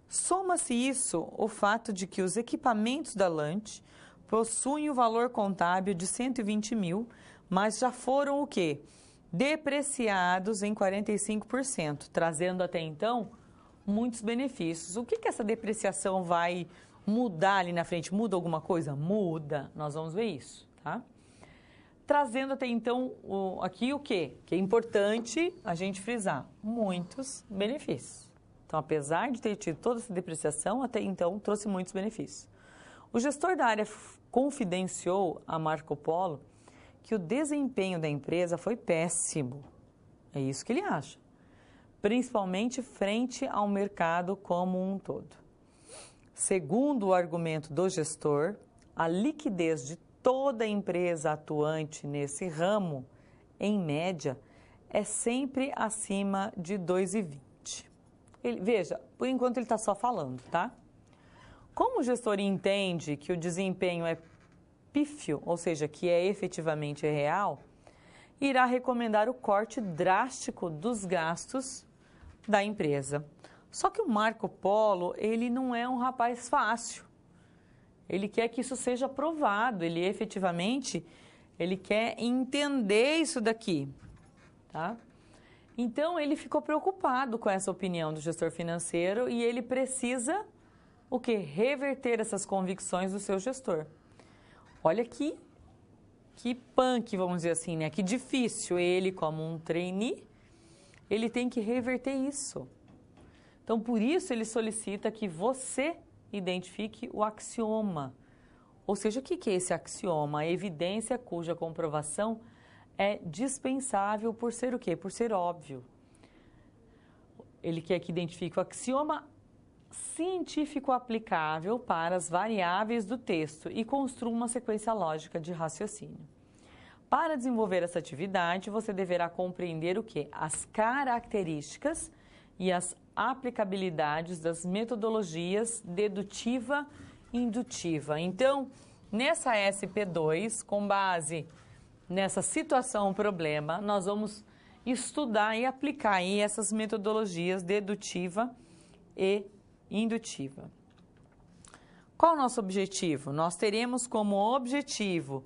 soma-se isso o fato de que os equipamentos da Lanche possuem o valor contábil de 120 mil, mas já foram o quê? Depreciados em 45%, trazendo até então muitos benefícios. O que essa depreciação vai mudar ali na frente? Muda alguma coisa? Muda. Nós vamos ver isso, tá? Trazendo até então aqui o quê? Que é importante a gente frisar. Muitos benefícios. Então, apesar de ter tido toda essa depreciação, até então trouxe muitos benefícios. O gestor da área confidenciou a Marco Polo que o desempenho da empresa foi péssimo. É isso que ele acha. Principalmente frente ao mercado como um todo. Segundo o argumento do gestor, a liquidez de toda empresa atuante nesse ramo, em média, é sempre acima de 2,20. Veja, por enquanto ele está só falando, tá? Como o gestor entende que o desempenho é pífio, ou seja, que é efetivamente real, irá recomendar o corte drástico dos gastos da empresa. Só que o Marco Polo, ele não é um rapaz fácil. Ele quer que isso seja provado, ele efetivamente, ele quer entender isso daqui, tá? Então, ele ficou preocupado com essa opinião do gestor financeiro e ele precisa, o quê? Reverter essas convicções do seu gestor. Olha que punk, vamos dizer assim, né? Que difícil. Ele, como um trainee, ele tem que reverter isso. Então, por isso, ele solicita que você identifique o axioma. Ou seja, o que é esse axioma? A evidência cuja comprovação é dispensável por ser o quê? Por ser óbvio. Ele quer que identifique o axioma científico aplicável para as variáveis do texto e construa uma sequência lógica de raciocínio. Para desenvolver essa atividade, você deverá compreender o quê? As características e as aplicabilidades das metodologias dedutiva e indutiva. Então, nessa SP2, com base nessa situação, problema, nós vamos estudar e aplicar aí essas metodologias dedutiva e indutiva. Qual o nosso objetivo? Nós teremos como objetivo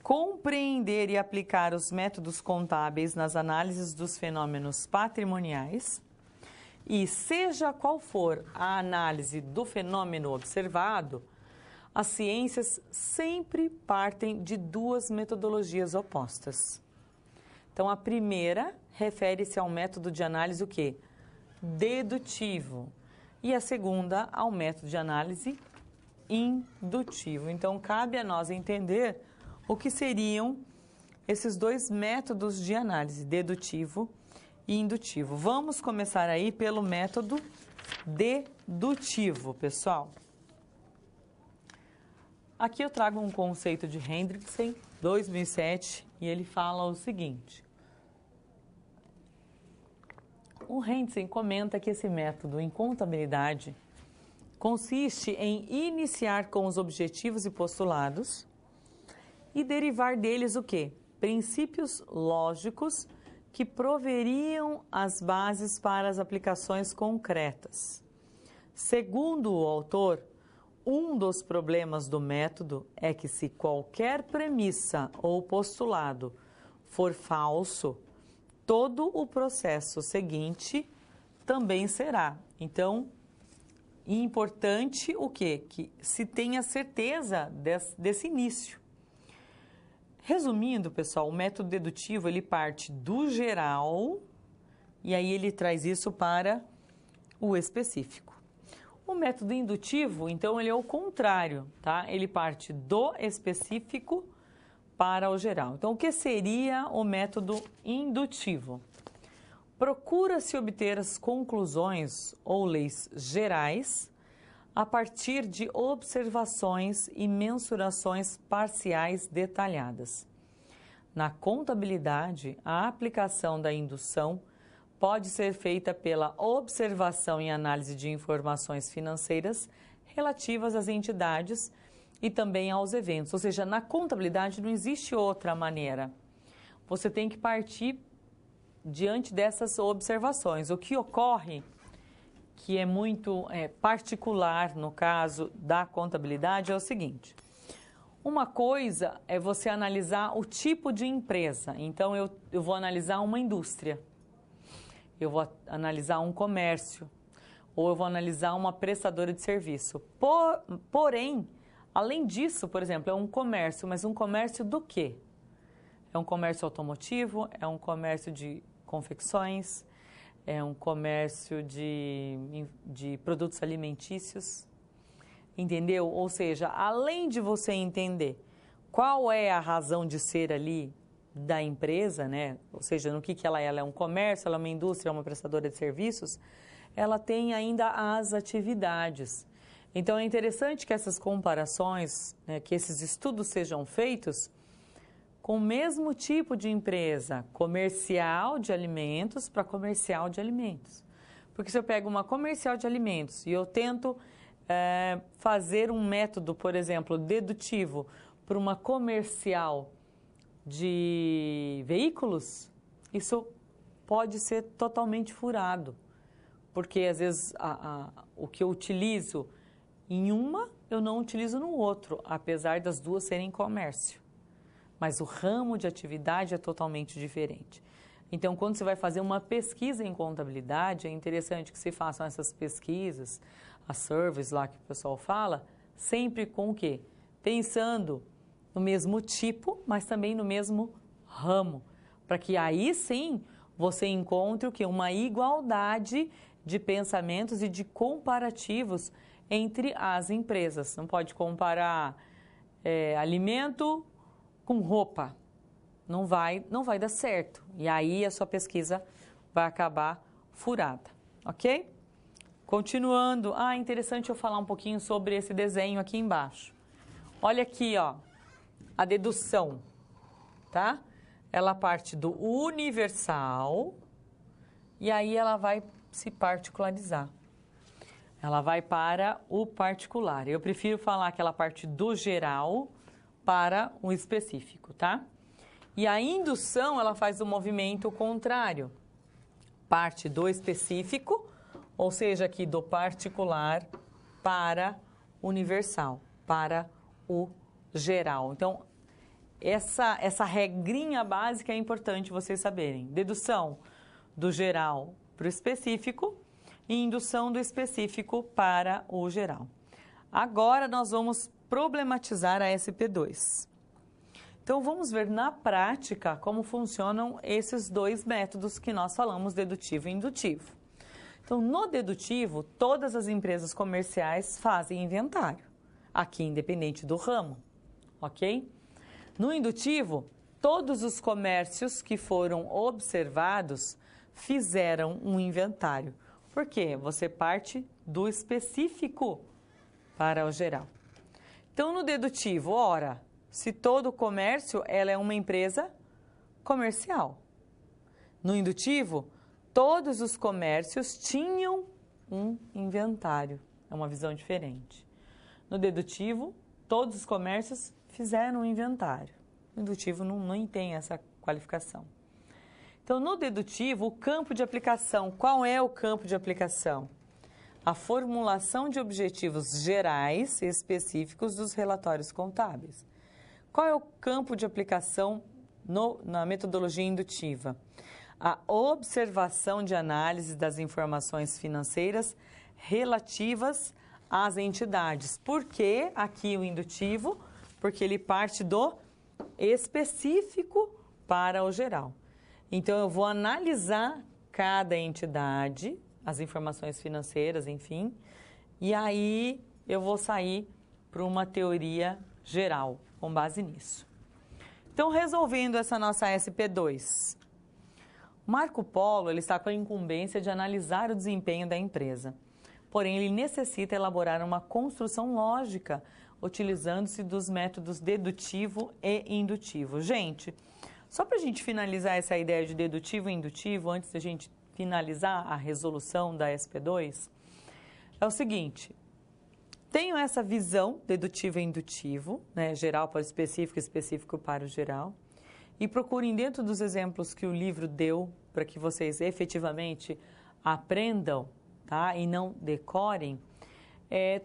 compreender e aplicar os métodos contábeis nas análises dos fenômenos patrimoniais e, seja qual for a análise do fenômeno observado, as ciências sempre partem de duas metodologias opostas. Então, a primeira refere-se ao método de análise o quê? Dedutivo. E a segunda ao método de análise indutivo. Então, cabe a nós entender o que seriam esses dois métodos de análise, dedutivo e indutivo. Vamos começar aí pelo método dedutivo, pessoal. Aqui eu trago um conceito de Hendrickson, 2007, e ele fala o seguinte. O Hendrickson comenta que esse método em contabilidade consiste em iniciar com os objetivos e postulados e derivar deles o quê? Princípios lógicos que proveriam as bases para as aplicações concretas. Segundo o autor, um dos problemas do método é que se qualquer premissa ou postulado for falso, todo o processo seguinte também será. Então, importante o quê? Que se tenha certeza desse início. Resumindo, pessoal, o método dedutivo ele parte do geral e aí ele traz isso para o específico. O método indutivo, então, ele é o contrário, tá? Ele parte do específico para o geral. Então, o que seria o método indutivo? Procura-se obter as conclusões ou leis gerais a partir de observações e mensurações parciais detalhadas. Na contabilidade, a aplicação da indução pode ser feita pela observação e análise de informações financeiras relativas às entidades e também aos eventos. Ou seja, na contabilidade não existe outra maneira. Você tem que partir diante dessas observações. O que ocorre, que é muito particular no caso da contabilidade, é o seguinte. Uma coisa é você analisar o tipo de empresa. Então, eu vou analisar uma indústria. Eu vou analisar um comércio, ou eu vou analisar uma prestadora de serviço. Porém, além disso, por exemplo, é um comércio, mas um comércio do quê? É um comércio automotivo, é um comércio de confecções, é um comércio de produtos alimentícios, entendeu? Ou seja, além de você entender qual é a razão de ser ali da empresa, né? Ou seja, no que ela é. Ela é um comércio, ela é uma indústria, é uma prestadora de serviços, ela tem ainda as atividades. Então, é interessante que essas comparações, né, que esses estudos sejam feitos com o mesmo tipo de empresa, comercial de alimentos para comercial de alimentos. Porque se eu pego uma comercial de alimentos e eu tento fazer um método, por exemplo, dedutivo para uma comercial de veículos, isso pode ser totalmente furado, porque às vezes o que eu utilizo em uma, eu não utilizo no outro, apesar das duas serem comércio. Mas o ramo de atividade é totalmente diferente. Então, quando você vai fazer uma pesquisa em contabilidade, é interessante que se façam essas pesquisas, as surveys lá que o pessoal fala, sempre com o quê? Pensando no mesmo tipo, mas também no mesmo ramo, para que aí sim você encontre o quê? Uma igualdade de pensamentos e de comparativos entre as empresas. Não pode comparar alimento com roupa, não vai dar certo. E aí a sua pesquisa vai acabar furada, ok? Continuando, interessante eu falar um pouquinho sobre esse desenho aqui embaixo. Olha aqui, ó, a dedução, tá? Ela parte do universal e aí ela vai se particularizar. Ela vai para o particular. Eu prefiro falar que ela parte do geral para o específico, tá? E a indução, ela faz o movimento contrário. Parte do específico, ou seja, aqui do particular para universal, para o geral. Então, essa regrinha básica é importante vocês saberem. Dedução do geral para o específico e indução do específico para o geral. Agora, nós vamos problematizar a SP2. Então, vamos ver na prática como funcionam esses dois métodos que nós falamos, dedutivo e indutivo. Então, no dedutivo, todas as empresas comerciais fazem inventário, aqui independente do ramo, ok? No indutivo, todos os comércios que foram observados fizeram um inventário. Por quê? Você parte do específico para o geral. Então, no dedutivo, ora, se todo comércio, ela é uma empresa comercial. No indutivo, todos os comércios tinham um inventário. É uma visão diferente. No dedutivo, todos os comércios fizeram um inventário. No indutivo não tem essa qualificação. Então, no dedutivo, o campo de aplicação, qual é o campo de aplicação? A formulação de objetivos gerais e específicos dos relatórios contábeis. Qual é o campo de aplicação na metodologia indutiva? A observação de análise das informações financeiras relativas às entidades. Por que aqui o indutivo? Porque ele parte do específico para o geral. Então, eu vou analisar cada entidade, as informações financeiras, enfim, e aí eu vou sair para uma teoria geral, com base nisso. Então, resolvendo essa nossa SP2, Marco Polo ele está com a incumbência de analisar o desempenho da empresa, porém ele necessita elaborar uma construção lógica, utilizando-se dos métodos dedutivo e indutivo. Gente, só para a gente finalizar essa ideia de dedutivo e indutivo, antes da gente finalizar a resolução da SP2, é o seguinte, tenho essa visão dedutivo e indutivo, né, geral para o específico, específico para o geral, e procurem dentro dos exemplos que o livro deu, para que vocês efetivamente aprendam, tá, e não decorem,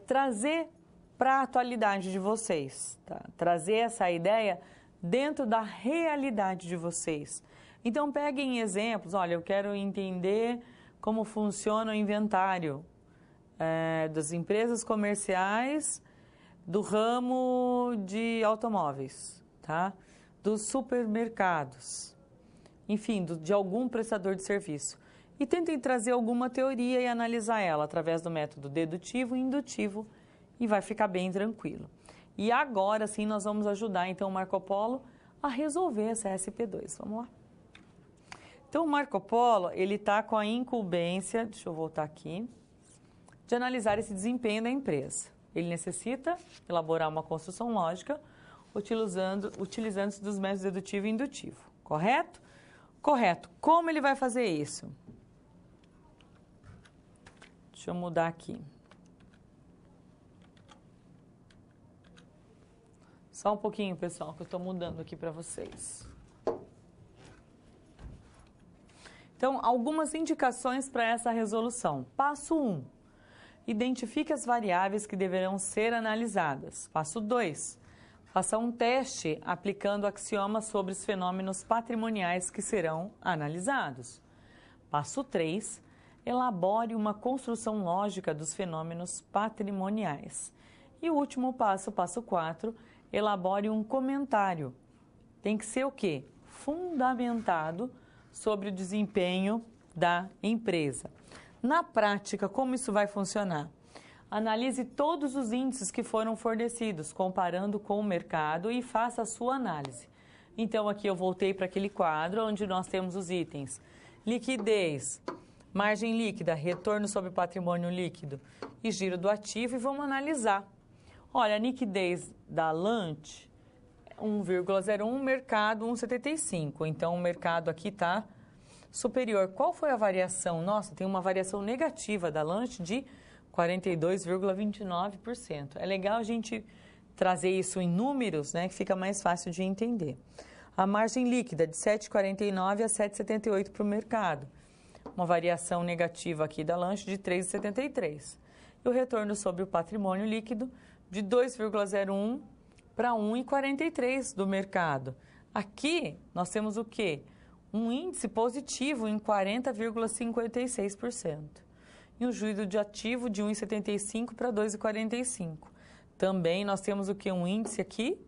trazer para a atualidade de vocês, tá? Trazer essa ideia dentro da realidade de vocês. Então, peguem exemplos, olha, eu quero entender como funciona o inventário das empresas comerciais do ramo de automóveis, tá? Dos supermercados, enfim, de algum prestador de serviço. E tentem trazer alguma teoria e analisar ela através do método dedutivo e indutivo e vai ficar bem tranquilo. E agora sim nós vamos ajudar então o Marco Polo a resolver essa SP2. Vamos lá? Então o Marco Polo, ele está com a incumbência, deixa eu voltar aqui, de analisar esse desempenho da empresa. Ele necessita elaborar uma construção lógica utilizando-se dos métodos dedutivo e indutivo. Correto? Correto. Como ele vai fazer isso? Deixa eu mudar aqui. Só um pouquinho, pessoal, que eu estou mudando aqui para vocês. Então, algumas indicações para essa resolução. Passo 1. Identifique as variáveis que deverão ser analisadas. Passo 2. Faça um teste aplicando axiomas sobre os fenômenos patrimoniais que serão analisados. Passo 3. Elabore uma construção lógica dos fenômenos patrimoniais. E o último passo, passo 4, elabore um comentário. Tem que ser o quê? Fundamentado sobre o desempenho da empresa. Na prática, como isso vai funcionar? Analise todos os índices que foram fornecidos, comparando com o mercado e faça a sua análise. Então, aqui eu voltei para aquele quadro onde nós temos os itens. Liquidez, margem líquida, retorno sobre patrimônio líquido e giro do ativo e vamos analisar. Olha, a liquidez da Lant, 1,01, mercado 1,75. Então, o mercado aqui está superior. Qual foi a variação? Nossa, tem uma variação negativa da Lant de 42,29%. É legal a gente trazer isso em números, né, que fica mais fácil de entender. A margem líquida de 7,49 a 7,78 para o mercado. Uma variação negativa aqui da Lant de 3,73. E o retorno sobre o patrimônio líquido de 2,01 para 1,43 do mercado. Aqui nós temos o quê? Um índice positivo em 40,56%. E um juízo de ativo de 1,75 para 2,45. Também nós temos o quê? Um índice aqui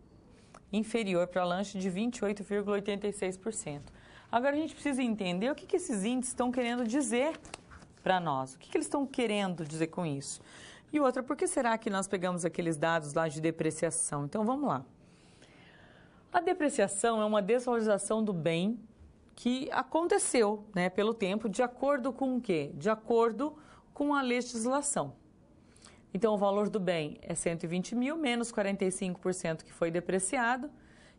inferior para a Lant de 28,86%. Agora a gente precisa entender o que esses índices estão querendo dizer para nós. O que eles estão querendo dizer com isso? E outra, por que será que nós pegamos aqueles dados lá de depreciação? Então, vamos lá. A depreciação é uma desvalorização do bem que aconteceu, né, pelo tempo, de acordo com o quê? De acordo com a legislação. Então, o valor do bem é 120 mil, menos 45% que foi depreciado,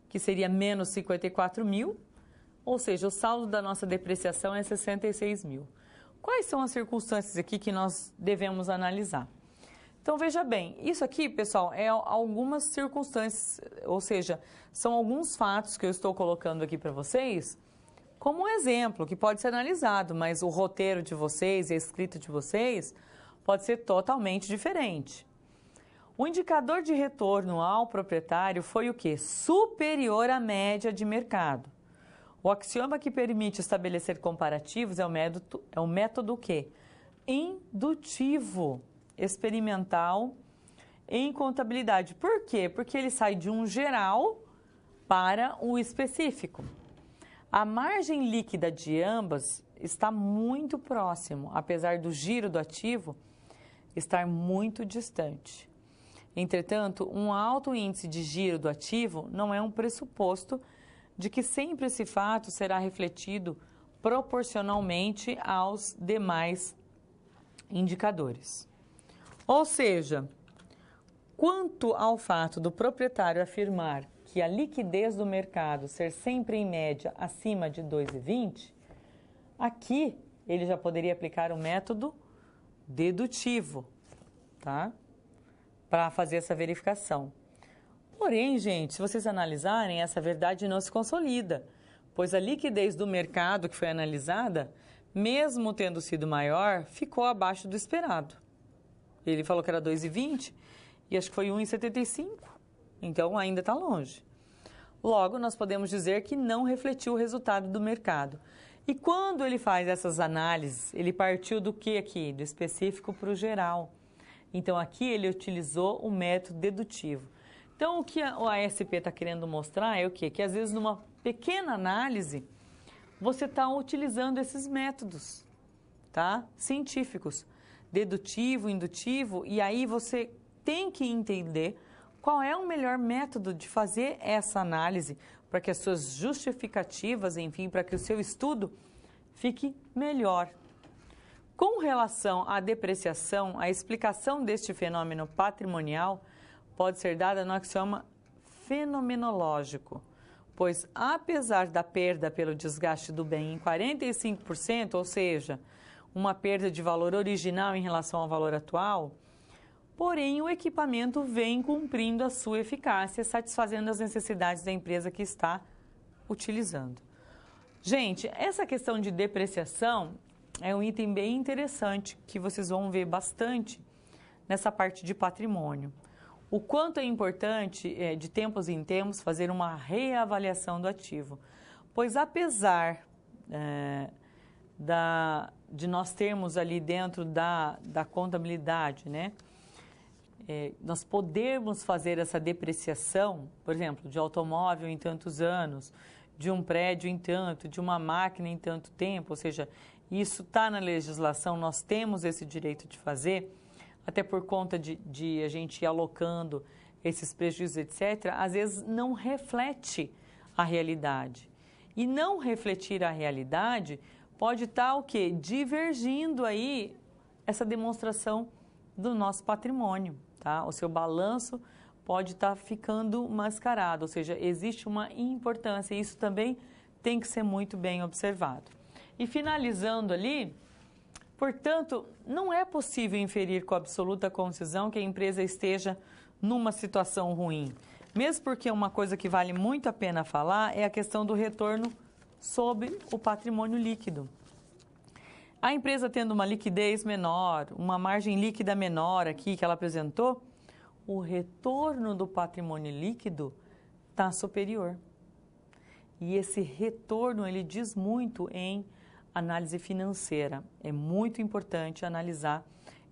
que seria menos 54 mil, ou seja, o saldo da nossa depreciação é 66 mil. Quais são as circunstâncias aqui que nós devemos analisar? Então, veja bem, isso aqui, pessoal, é algumas circunstâncias, ou seja, são alguns fatos que eu estou colocando aqui para vocês como um exemplo que pode ser analisado, mas o roteiro de vocês e a escrita de vocês pode ser totalmente diferente. O indicador de retorno ao proprietário foi o quê? Superior à média de mercado. O axioma que permite estabelecer comparativos é o método o quê? Indutivo, experimental em contabilidade. Por quê? Porque ele sai de um geral para o específico. A margem líquida de ambas está muito próximo, apesar do giro do ativo estar muito distante. Entretanto, um alto índice de giro do ativo não é um pressuposto de que sempre esse fato será refletido proporcionalmente aos demais indicadores. Ou seja, quanto ao fato do proprietário afirmar que a liquidez do mercado ser sempre em média acima de 2,20, aqui ele já poderia aplicar o método dedutivo, tá? Para fazer essa verificação. Porém, gente, se vocês analisarem, essa verdade não se consolida, pois a liquidez do mercado que foi analisada, mesmo tendo sido maior, ficou abaixo do esperado. Ele falou que era 2,20 e acho que foi 1,75, então ainda está longe. Logo, nós podemos dizer que não refletiu o resultado do mercado. E quando ele faz essas análises, ele partiu do que aqui? Do específico para o geral. Então, aqui ele utilizou o método dedutivo. Então, o que a ASP está querendo mostrar é o quê? Que às vezes numa pequena análise, você está utilizando esses métodos, tá? Científicos, dedutivo, indutivo, e aí você tem que entender qual é o melhor método de fazer essa análise para que as suas justificativas, enfim, para que o seu estudo fique melhor. Com relação à depreciação, a explicação deste fenômeno patrimonial pode ser dada no axioma fenomenológico, pois apesar da perda pelo desgaste do bem em 45%, ou seja, uma perda de valor original em relação ao valor atual, porém o equipamento vem cumprindo a sua eficácia, satisfazendo as necessidades da empresa que está utilizando. Gente, essa questão de depreciação é um item bem interessante que vocês vão ver bastante nessa parte de patrimônio. O quanto é importante, de tempos em tempos, fazer uma reavaliação do ativo. Pois apesar de nós termos ali dentro da contabilidade, né, nós podemos fazer essa depreciação, por exemplo, de automóvel em tantos anos, de um prédio em tanto, de uma máquina em tanto tempo, ou seja, isso está na legislação, nós temos esse direito de fazer, até por conta de a gente ir alocando esses prejuízos, etc., às vezes não reflete a realidade. E não refletir a realidade pode estar o quê? Divergindo aí essa demonstração do nosso patrimônio, tá? O seu balanço pode estar ficando mascarado, ou seja, existe uma importância e isso também tem que ser muito bem observado. E finalizando ali, portanto, não é possível inferir com absoluta concisão que a empresa esteja numa situação ruim. Mesmo porque uma coisa que vale muito a pena falar é a questão do retorno sobre o patrimônio líquido. A empresa tendo uma liquidez menor, uma margem líquida menor aqui que ela apresentou, o retorno do patrimônio líquido está superior. E esse retorno, ele diz muito em análise financeira. É muito importante analisar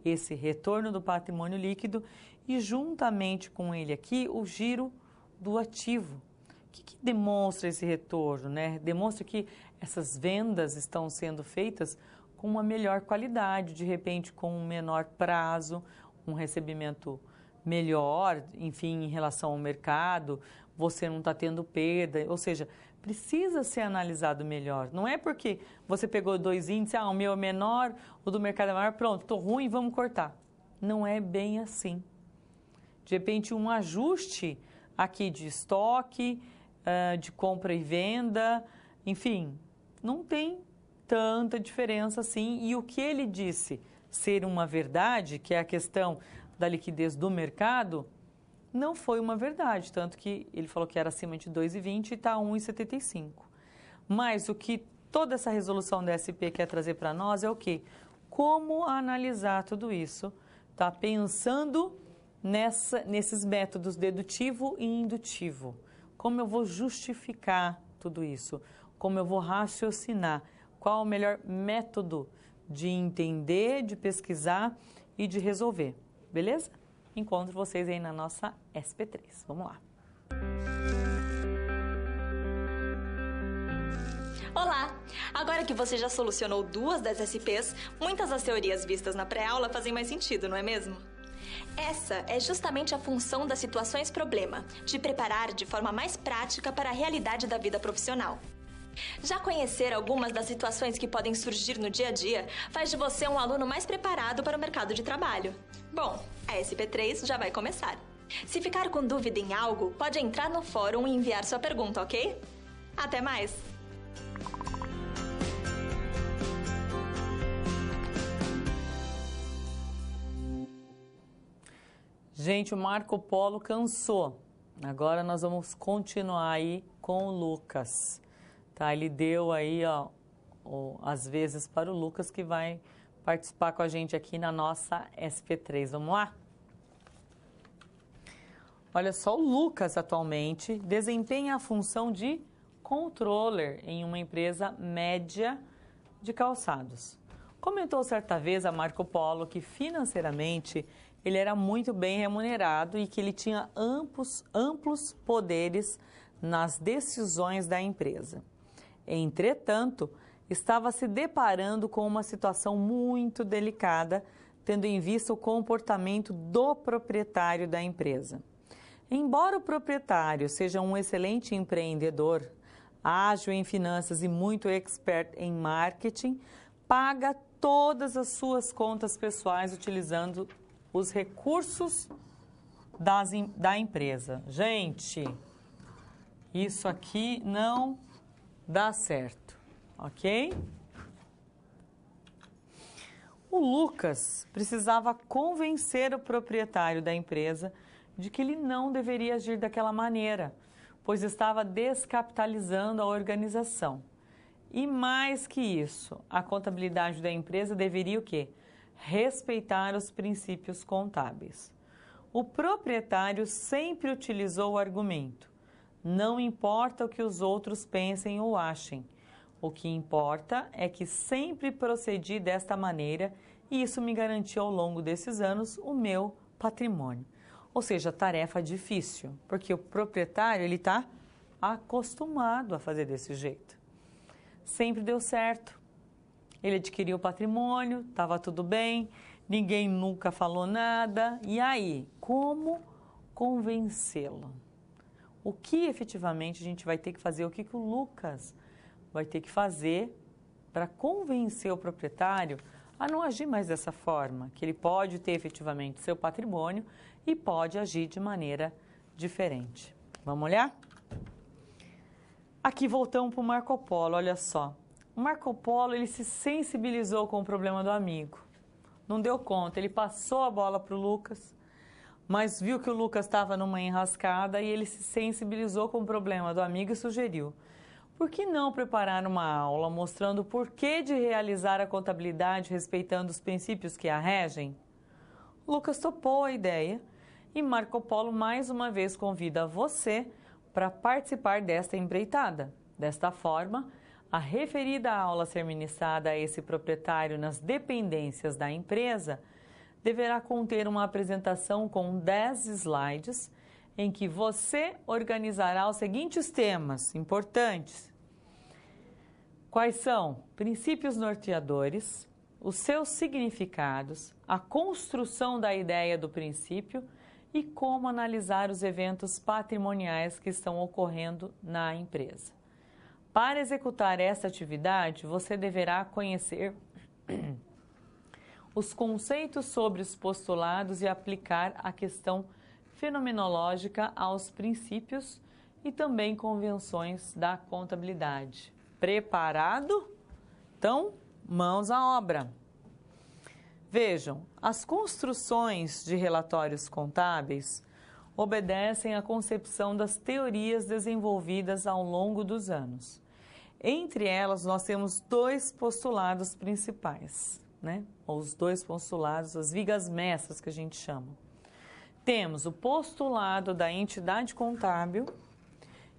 esse retorno do patrimônio líquido e, juntamente com ele aqui, o giro do ativo. O que demonstra esse retorno, né? Demonstra que essas vendas estão sendo feitas com uma melhor qualidade, de repente com um menor prazo, um recebimento melhor, enfim, em relação ao mercado, você não está tendo perda, ou seja, precisa ser analisado melhor. Não é porque você pegou 2 índices, o meu é menor, o do mercado é maior, pronto, estou ruim, vamos cortar. Não é bem assim. De repente, um ajuste aqui de estoque, de compra e venda, enfim, não tem tanta diferença assim. E o que ele disse ser uma verdade, que é a questão da liquidez do mercado, não foi uma verdade, tanto que ele falou que era acima de 2,20 e está 1,75. Mas o que toda essa resolução da SP quer trazer para nós é o quê? Como analisar tudo isso, tá? Pensando nesses métodos dedutivo e indutivo. Como eu vou justificar tudo isso? Como eu vou raciocinar? Qual o melhor método de entender, de pesquisar e de resolver? Beleza? Encontro vocês aí na nossa SP3. Vamos lá. Olá! Agora que você já solucionou 2 das SPs, muitas das teorias vistas na pré-aula fazem mais sentido, não é mesmo? Essa é justamente a função das situações problema, te preparar de forma mais prática para a realidade da vida profissional. Já conhecer algumas das situações que podem surgir no dia a dia faz de você um aluno mais preparado para o mercado de trabalho. Bom, a SP3 já vai começar. Se ficar com dúvida em algo, pode entrar no fórum e enviar sua pergunta, ok? Até mais! Gente, o Marco Polo cansou. Agora nós vamos continuar aí com o Lucas. Tá, ele deu aí, às vezes para o Lucas, que vai participar com a gente aqui na nossa SP3. Vamos lá? Olha só, o Lucas atualmente desempenha a função de controller em uma empresa média de calçados. Comentou certa vez a Marco Polo que financeiramente ele era muito bem remunerado e que ele tinha amplos poderes nas decisões da empresa. Entretanto, estava se deparando com uma situação muito delicada, tendo em vista o comportamento do proprietário da empresa. Embora o proprietário seja um excelente empreendedor, ágil em finanças e muito expert em marketing, paga todas as suas contas pessoais utilizando os recursos da empresa. Gente, isso aqui não dá certo, ok? O Lucas precisava convencer o proprietário da empresa de que ele não deveria agir daquela maneira, pois estava descapitalizando a organização. E mais que isso, a contabilidade da empresa deveria o quê? Respeitar os princípios contábeis. O proprietário sempre utilizou o argumento: não importa o que os outros pensem ou achem. O que importa é que sempre procedi desta maneira e isso me garantiu ao longo desses anos o meu patrimônio. Ou seja, tarefa difícil, porque o proprietário ele está acostumado a fazer desse jeito. Sempre deu certo. Ele adquiriu o patrimônio, estava tudo bem, ninguém nunca falou nada. E aí, como convencê-lo? O que efetivamente a gente vai ter que fazer? O que o Lucas vai ter que fazer para convencer o proprietário a não agir mais dessa forma? Que ele pode ter efetivamente seu patrimônio e pode agir de maneira diferente. Vamos olhar? Aqui voltamos para o Marco Polo, olha só. O Marco Polo ele se sensibilizou com o problema do amigo. Não deu conta, ele passou a bola para o Lucas, mas viu que o Lucas estava numa enrascada e ele se sensibilizou com o problema do amigo e sugeriu: por que não preparar uma aula mostrando o porquê de realizar a contabilidade respeitando os princípios que a regem? O Lucas topou a ideia e Marco Polo mais uma vez convida você para participar desta empreitada. Desta forma, a referida aula a ser ministrada a esse proprietário nas dependências da empresa deverá conter uma apresentação com 10 slides em que você organizará os seguintes temas importantes. Quais são? Princípios norteadores, os seus significados, a construção da ideia do princípio e como analisar os eventos patrimoniais que estão ocorrendo na empresa. Para executar essa atividade, você deverá conhecer os conceitos sobre os postulados e aplicar a questão fenomenológica aos princípios e também convenções da contabilidade. Preparado? Então, mãos à obra. Vejam, as construções de relatórios contábeis obedecem à concepção das teorias desenvolvidas ao longo dos anos. Entre elas, nós temos dois postulados principais, né? Os dois postulados, as vigas mestras que a gente chama. Temos o postulado da entidade contábil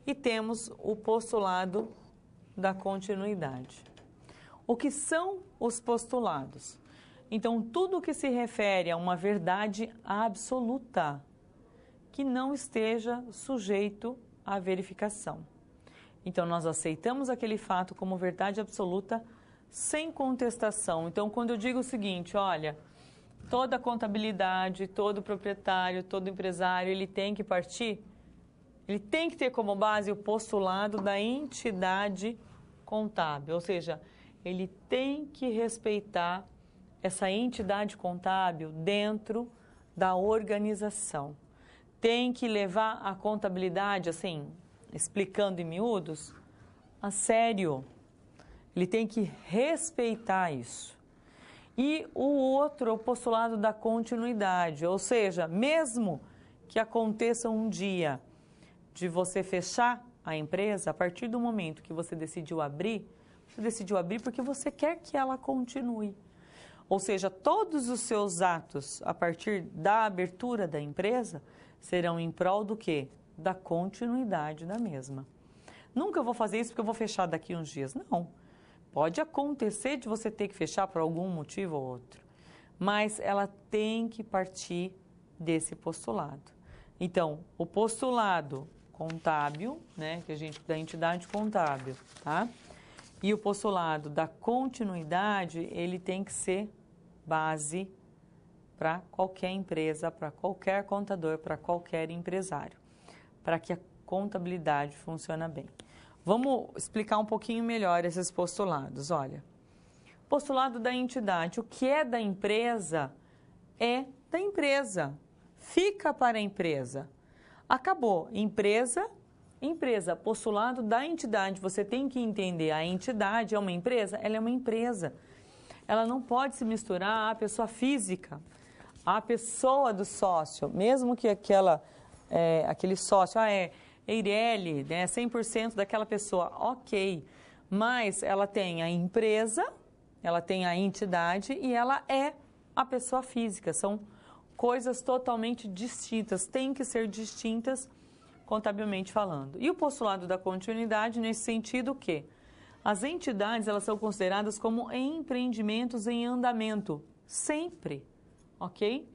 e temos o postulado da continuidade. O que são os postulados? Então, tudo que se refere a uma verdade absoluta que não esteja sujeito à verificação. Então, nós aceitamos aquele fato como verdade absoluta sem contestação. Então, quando eu digo o seguinte, olha, toda contabilidade, todo proprietário, todo empresário, ele tem que partir, ele tem que ter como base o postulado da entidade contábil, ou seja, ele tem que respeitar essa entidade contábil dentro da organização. Tem que levar a contabilidade, assim, explicando em miúdos, a sério. Ele tem que respeitar isso. E o outro, o postulado da continuidade, ou seja, mesmo que aconteça um dia de você fechar a empresa, a partir do momento que você decidiu abrir porque você quer que ela continue. Ou seja, todos os seus atos a partir da abertura da empresa serão em prol do quê? Da continuidade da mesma. Nunca vou fazer isso porque eu vou fechar daqui uns dias. Não. Pode acontecer de você ter que fechar por algum motivo ou outro. Mas ela tem que partir desse postulado. Então, o postulado contábil, né, que a gente da entidade contábil, tá? E o postulado da continuidade, ele tem que ser base para qualquer empresa, para qualquer contador, para qualquer empresário, para que a contabilidade funcione bem. Vamos explicar um pouquinho melhor esses postulados. Olha, postulado da entidade, o que é da empresa é da empresa, fica para a empresa. Acabou, empresa, postulado da entidade, você tem que entender, a entidade é uma empresa? Ela é uma empresa. Ela não pode se misturar à pessoa física, à pessoa do sócio, mesmo que aquele sócio, é Eireli, né, 100% daquela pessoa, ok, mas ela tem a empresa, ela tem a entidade e ela é a pessoa física, são coisas totalmente distintas, têm que ser distintas contabilmente falando. E o postulado da continuidade nesse sentido que as entidades elas são consideradas como empreendimentos em andamento, sempre, ok?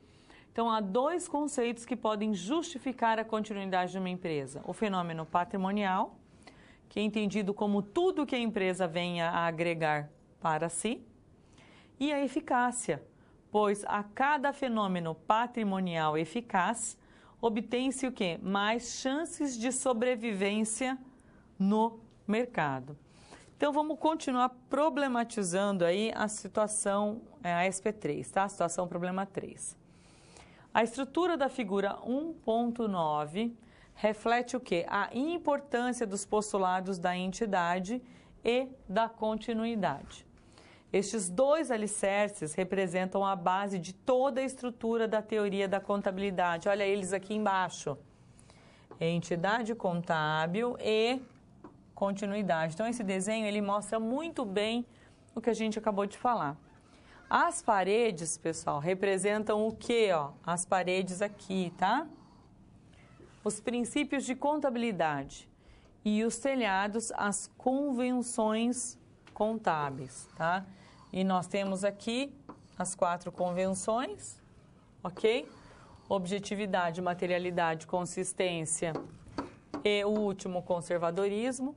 Então, há dois conceitos que podem justificar a continuidade de uma empresa. O fenômeno patrimonial, que é entendido como tudo que a empresa venha a agregar para si, e a eficácia, pois a cada fenômeno patrimonial eficaz, obtém-se o quê? Mais chances de sobrevivência no mercado. Então, vamos continuar problematizando aí a situação, a SP3, tá? A situação problema 3. A estrutura da figura 1.9 reflete o quê? A importância dos postulados da entidade e da continuidade. Estes dois alicerces representam a base de toda a estrutura da teoria da contabilidade. Olha eles aqui embaixo. Entidade contábil e continuidade. Então, esse desenho ele mostra muito bem o que a gente acabou de falar. As paredes, pessoal, representam o quê? As paredes aqui, tá? Os princípios de contabilidade. E os telhados, as convenções contábeis, tá? E nós temos aqui as 4 convenções, ok? Objetividade, materialidade, consistência e o último, conservadorismo.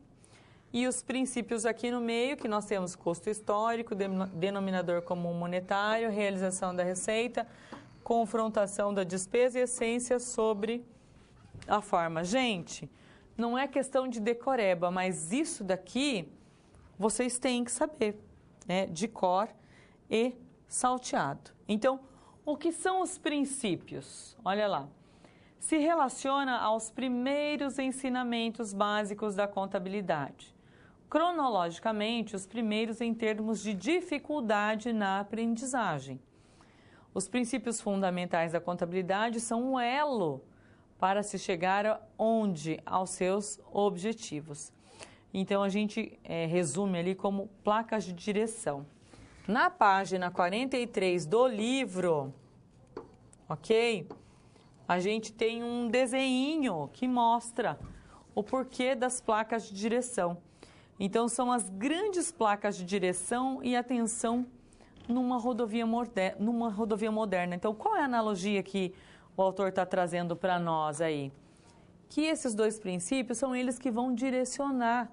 E os princípios aqui no meio, que nós temos custo histórico, denominador comum monetário, realização da receita, confrontação da despesa e essência sobre a forma. Gente, não é questão de decoreba, mas isso daqui vocês têm que saber, né? De cor e salteado. Então, o que são os princípios? Olha lá. Se relaciona aos primeiros ensinamentos básicos da contabilidade. Cronologicamente, os primeiros em termos de dificuldade na aprendizagem. Os princípios fundamentais da contabilidade são um elo para se chegar onde? Aos seus objetivos. Então, a gente resume ali como placas de direção. Na página 43 do livro, ok? A gente tem um desenho que mostra o porquê das placas de direção. Então, são as grandes placas de direção e atenção numa rodovia moderna. Então, qual é a analogia que o autor está trazendo para nós aí? Que esses dois princípios são eles que vão direcionar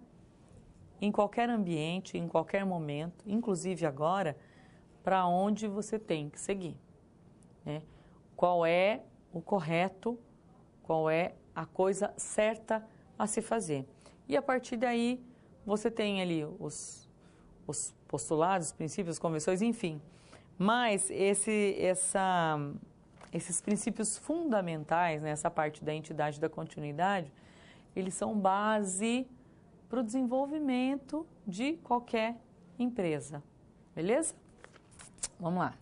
em qualquer ambiente, em qualquer momento, inclusive agora, para onde você tem que seguir, né? Qual é o correto, qual é a coisa certa a se fazer. E a partir daí, você tem ali os postulados, os princípios, as convenções, enfim. Mas esses princípios fundamentais, né, essa parte da entidade da continuidade, eles são base para o desenvolvimento de qualquer empresa. Beleza? Vamos lá.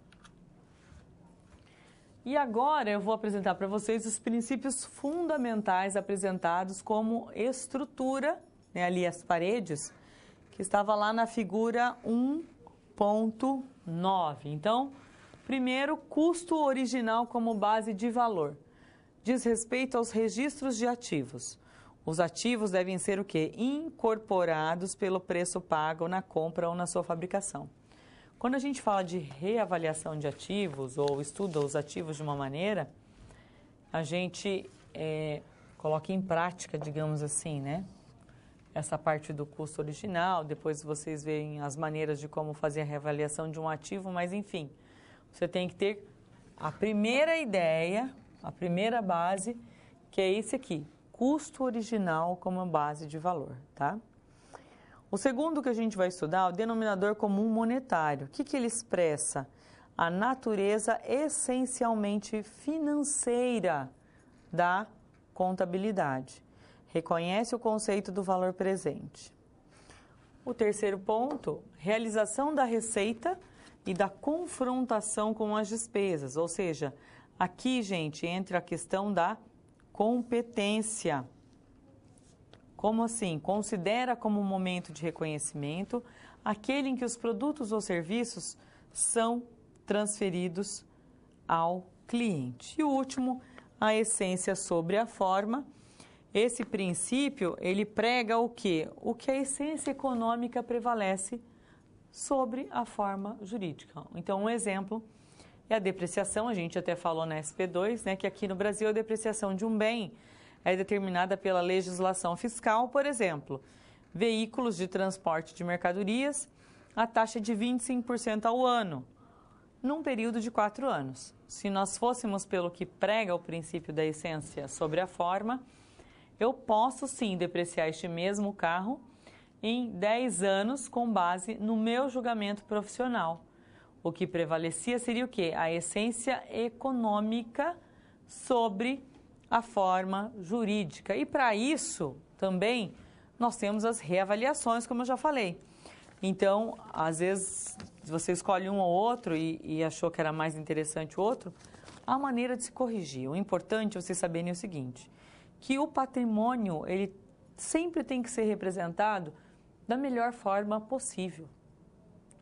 E agora eu vou apresentar para vocês os princípios fundamentais apresentados como estrutura, né, ali as paredes, que estava lá na figura 1.9. Então, primeiro, custo original como base de valor. Diz respeito aos registros de ativos. Os ativos devem ser o quê? Incorporados pelo preço pago na compra ou na sua fabricação. Quando a gente fala de reavaliação de ativos ou estuda os ativos de uma maneira, a gente coloca em prática, digamos assim, né? Essa parte do custo original, depois vocês veem as maneiras de como fazer a reavaliação de um ativo, mas enfim, você tem que ter a primeira ideia, a primeira base, que é esse aqui, custo original como base de valor, tá? O segundo que a gente vai estudar é o denominador comum monetário. O que ele expressa? A natureza essencialmente financeira da contabilidade. Reconhece o conceito do valor presente. O terceiro ponto, realização da receita e da confrontação com as despesas. Ou seja, aqui, gente, entra a questão da competência. Como assim? Considera como um momento de reconhecimento aquele em que os produtos ou serviços são transferidos ao cliente. E o último, a essência sobre a forma. Esse princípio, ele prega o quê? O que a essência econômica prevalece sobre a forma jurídica. Então, um exemplo é a depreciação, a gente até falou na SP2, né, que aqui no Brasil a depreciação de um bem é determinada pela legislação fiscal, por exemplo, veículos de transporte de mercadorias, a taxa de 25% ao ano, num período de 4 anos. Se nós fôssemos pelo que prega o princípio da essência sobre a forma, eu posso sim depreciar este mesmo carro em 10 anos com base no meu julgamento profissional. O que prevalecia seria o quê? A essência econômica sobre a forma jurídica. E para isso, também, nós temos as reavaliações, como eu já falei. Então, às vezes, você escolhe um ou outro e achou que era mais interessante o outro, há maneira de se corrigir. O importante é vocês saberem o seguinte, que o patrimônio, ele sempre tem que ser representado da melhor forma possível,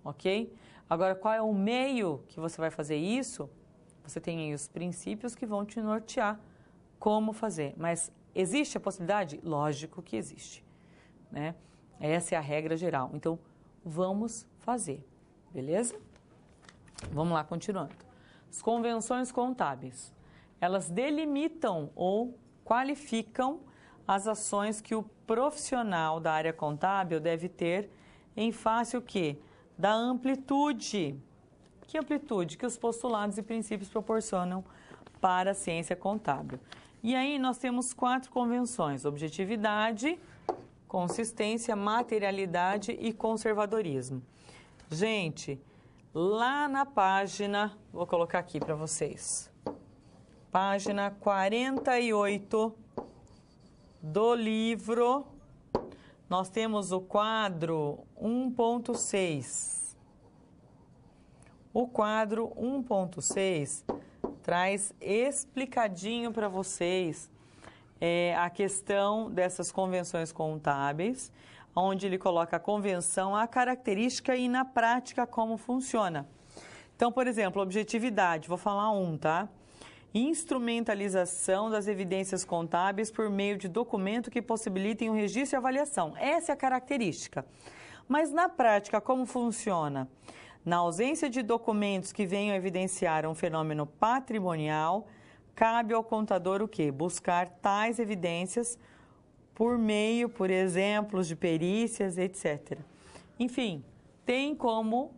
ok? Agora, qual é o meio que você vai fazer isso? Você tem aí os princípios que vão te nortear como fazer. Mas existe a possibilidade? Lógico que existe, né? Essa é a regra geral. Então, vamos fazer, beleza? Vamos lá, continuando. As convenções contábeis, elas delimitam ou qualificam as ações que o profissional da área contábil deve ter em face o quê? Da amplitude Que amplitude que os postulados e princípios proporcionam para a ciência contábil. E aí nós temos 4 convenções: objetividade, consistência, materialidade e conservadorismo. Gente, lá na página, vou colocar aqui para vocês, página 48 do livro, nós temos o quadro 1.6. O quadro 1.6 traz explicadinho para vocês a questão dessas convenções contábeis, onde ele coloca a convenção, a característica e na prática como funciona. Então, por exemplo, objetividade, vou falar tá? Instrumentalização das evidências contábeis por meio de documento que possibilitem o registro e avaliação. Essa é a característica. Mas na prática, como funciona? Na ausência de documentos que venham evidenciar um fenômeno patrimonial, cabe ao contador o quê? Buscar tais evidências por meio, por exemplos de perícias, etc. Enfim, tem como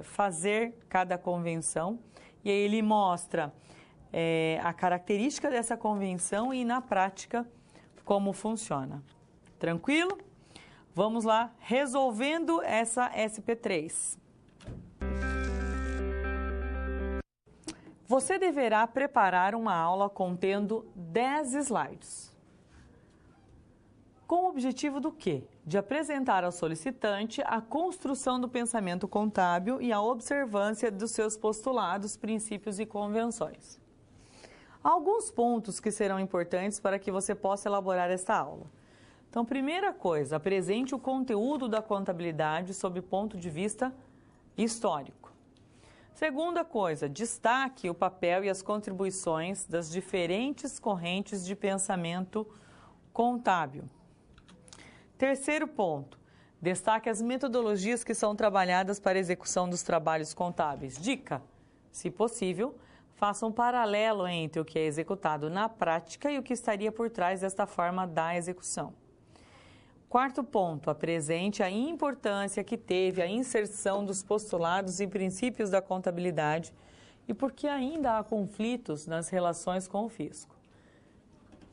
fazer cada convenção e aí ele mostra a característica dessa convenção e na prática como funciona. Tranquilo? Vamos lá, resolvendo essa SP3. Você deverá preparar uma aula contendo 10 slides. Com o objetivo do quê? De apresentar ao solicitante a construção do pensamento contábil e a observância dos seus postulados, princípios e convenções. Há alguns pontos que serão importantes para que você possa elaborar esta aula. Então, primeira coisa, apresente o conteúdo da contabilidade sob o ponto de vista histórico. Segunda coisa, destaque o papel e as contribuições das diferentes correntes de pensamento contábil. Terceiro ponto, destaque as metodologias que são trabalhadas para a execução dos trabalhos contábeis. Dica, se possível, faça um paralelo entre o que é executado na prática e o que estaria por trás desta forma da execução. Quarto ponto, apresente a importância que teve a inserção dos postulados e princípios da contabilidade e por que ainda há conflitos nas relações com o fisco.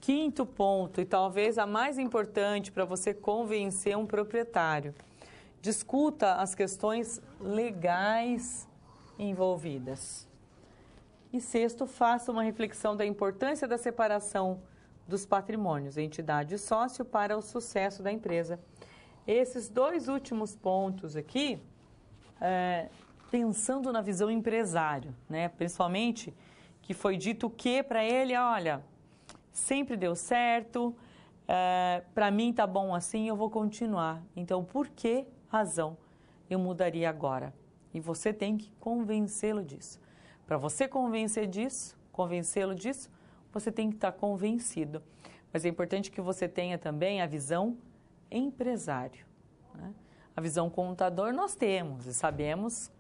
Quinto ponto, e talvez a mais importante para você convencer um proprietário, discuta as questões legais envolvidas. E sexto, faça uma reflexão da importância da separação dos patrimônios, entidade e sócio, para o sucesso da empresa. Esses 2 últimos pontos aqui, pensando na visão empresário, né? Principalmente que foi dito que para ele, olha, sempre deu certo, para mim tá bom assim, eu vou continuar. Então, por que razão eu mudaria agora? E você tem que convencê-lo disso. Para você convencê-lo disso, você tem que estar convencido. Mas é importante que você tenha também a visão empresário, né? A visão contador nós temos e sabemos,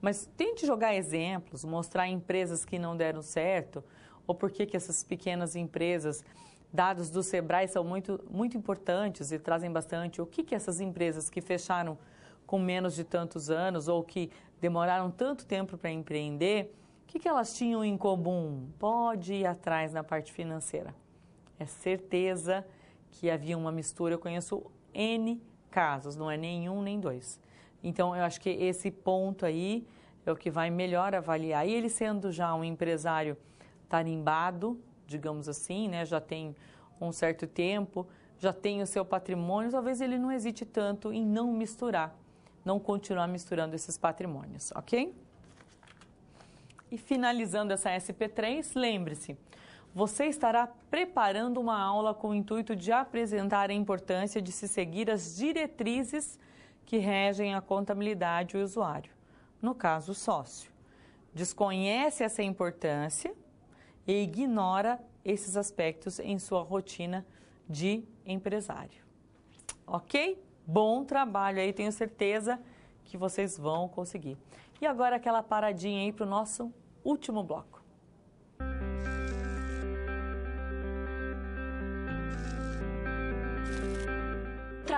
mas tente jogar exemplos, mostrar empresas que não deram certo, ou por que essas pequenas empresas, dados do Sebrae são muito importantes e trazem bastante. O que essas empresas que fecharam com menos de tantos anos ou que demoraram tanto tempo para empreender, o que elas tinham em comum? Pode ir atrás na parte financeira. É certeza que havia uma mistura. Eu conheço N casos, não é nenhum nem 2. Então, eu acho que esse ponto aí é o que vai melhor avaliar. E ele sendo já um empresário tarimbado, digamos assim, né? Já tem um certo tempo, já tem o seu patrimônio, talvez ele não hesite tanto em não misturar, não continuar misturando esses patrimônios, ok? E finalizando essa SP3, lembre-se, você estará preparando uma aula com o intuito de apresentar a importância de se seguir as diretrizes que regem a contabilidade e o usuário, no caso, o sócio. Desconhece essa importância e ignora esses aspectos em sua rotina de empresário. Ok? Bom trabalho aí, tenho certeza que vocês vão conseguir. E agora aquela paradinha aí para o nosso último bloco.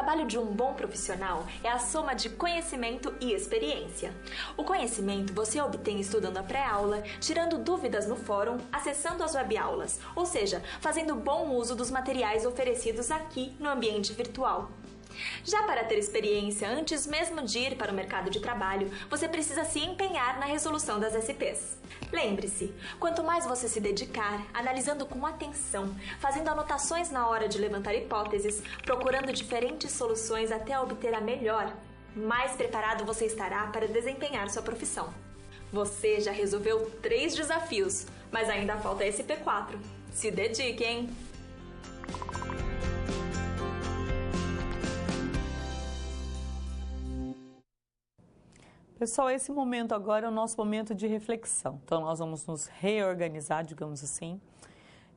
trabalho de um bom profissional é a soma de conhecimento e experiência. O conhecimento você obtém estudando a pré-aula, tirando dúvidas no fórum, acessando as webaulas, ou seja, fazendo bom uso dos materiais oferecidos aqui no ambiente virtual. Já para ter experiência antes mesmo de ir para o mercado de trabalho, você precisa se empenhar na resolução das SPs. Lembre-se, quanto mais você se dedicar, analisando com atenção, fazendo anotações na hora de levantar hipóteses, procurando diferentes soluções até obter a melhor, mais preparado você estará para desempenhar sua profissão. Você já resolveu 3 desafios, mas ainda falta SP4. Se dedique, hein? Pessoal, esse momento agora é o nosso momento de reflexão. Então, nós vamos nos reorganizar, digamos assim,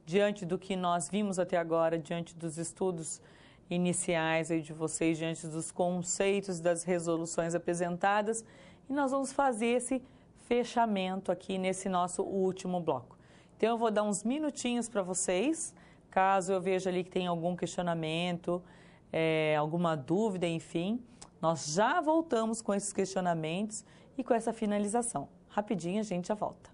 diante do que nós vimos até agora, diante dos estudos iniciais aí de vocês, diante dos conceitos das resoluções apresentadas, e nós vamos fazer esse fechamento aqui nesse nosso último bloco. Então, eu vou dar uns minutinhos para vocês, caso eu veja ali que tem algum questionamento, alguma dúvida, enfim. Nós já voltamos com esses questionamentos e com essa finalização. Rapidinho a gente já volta.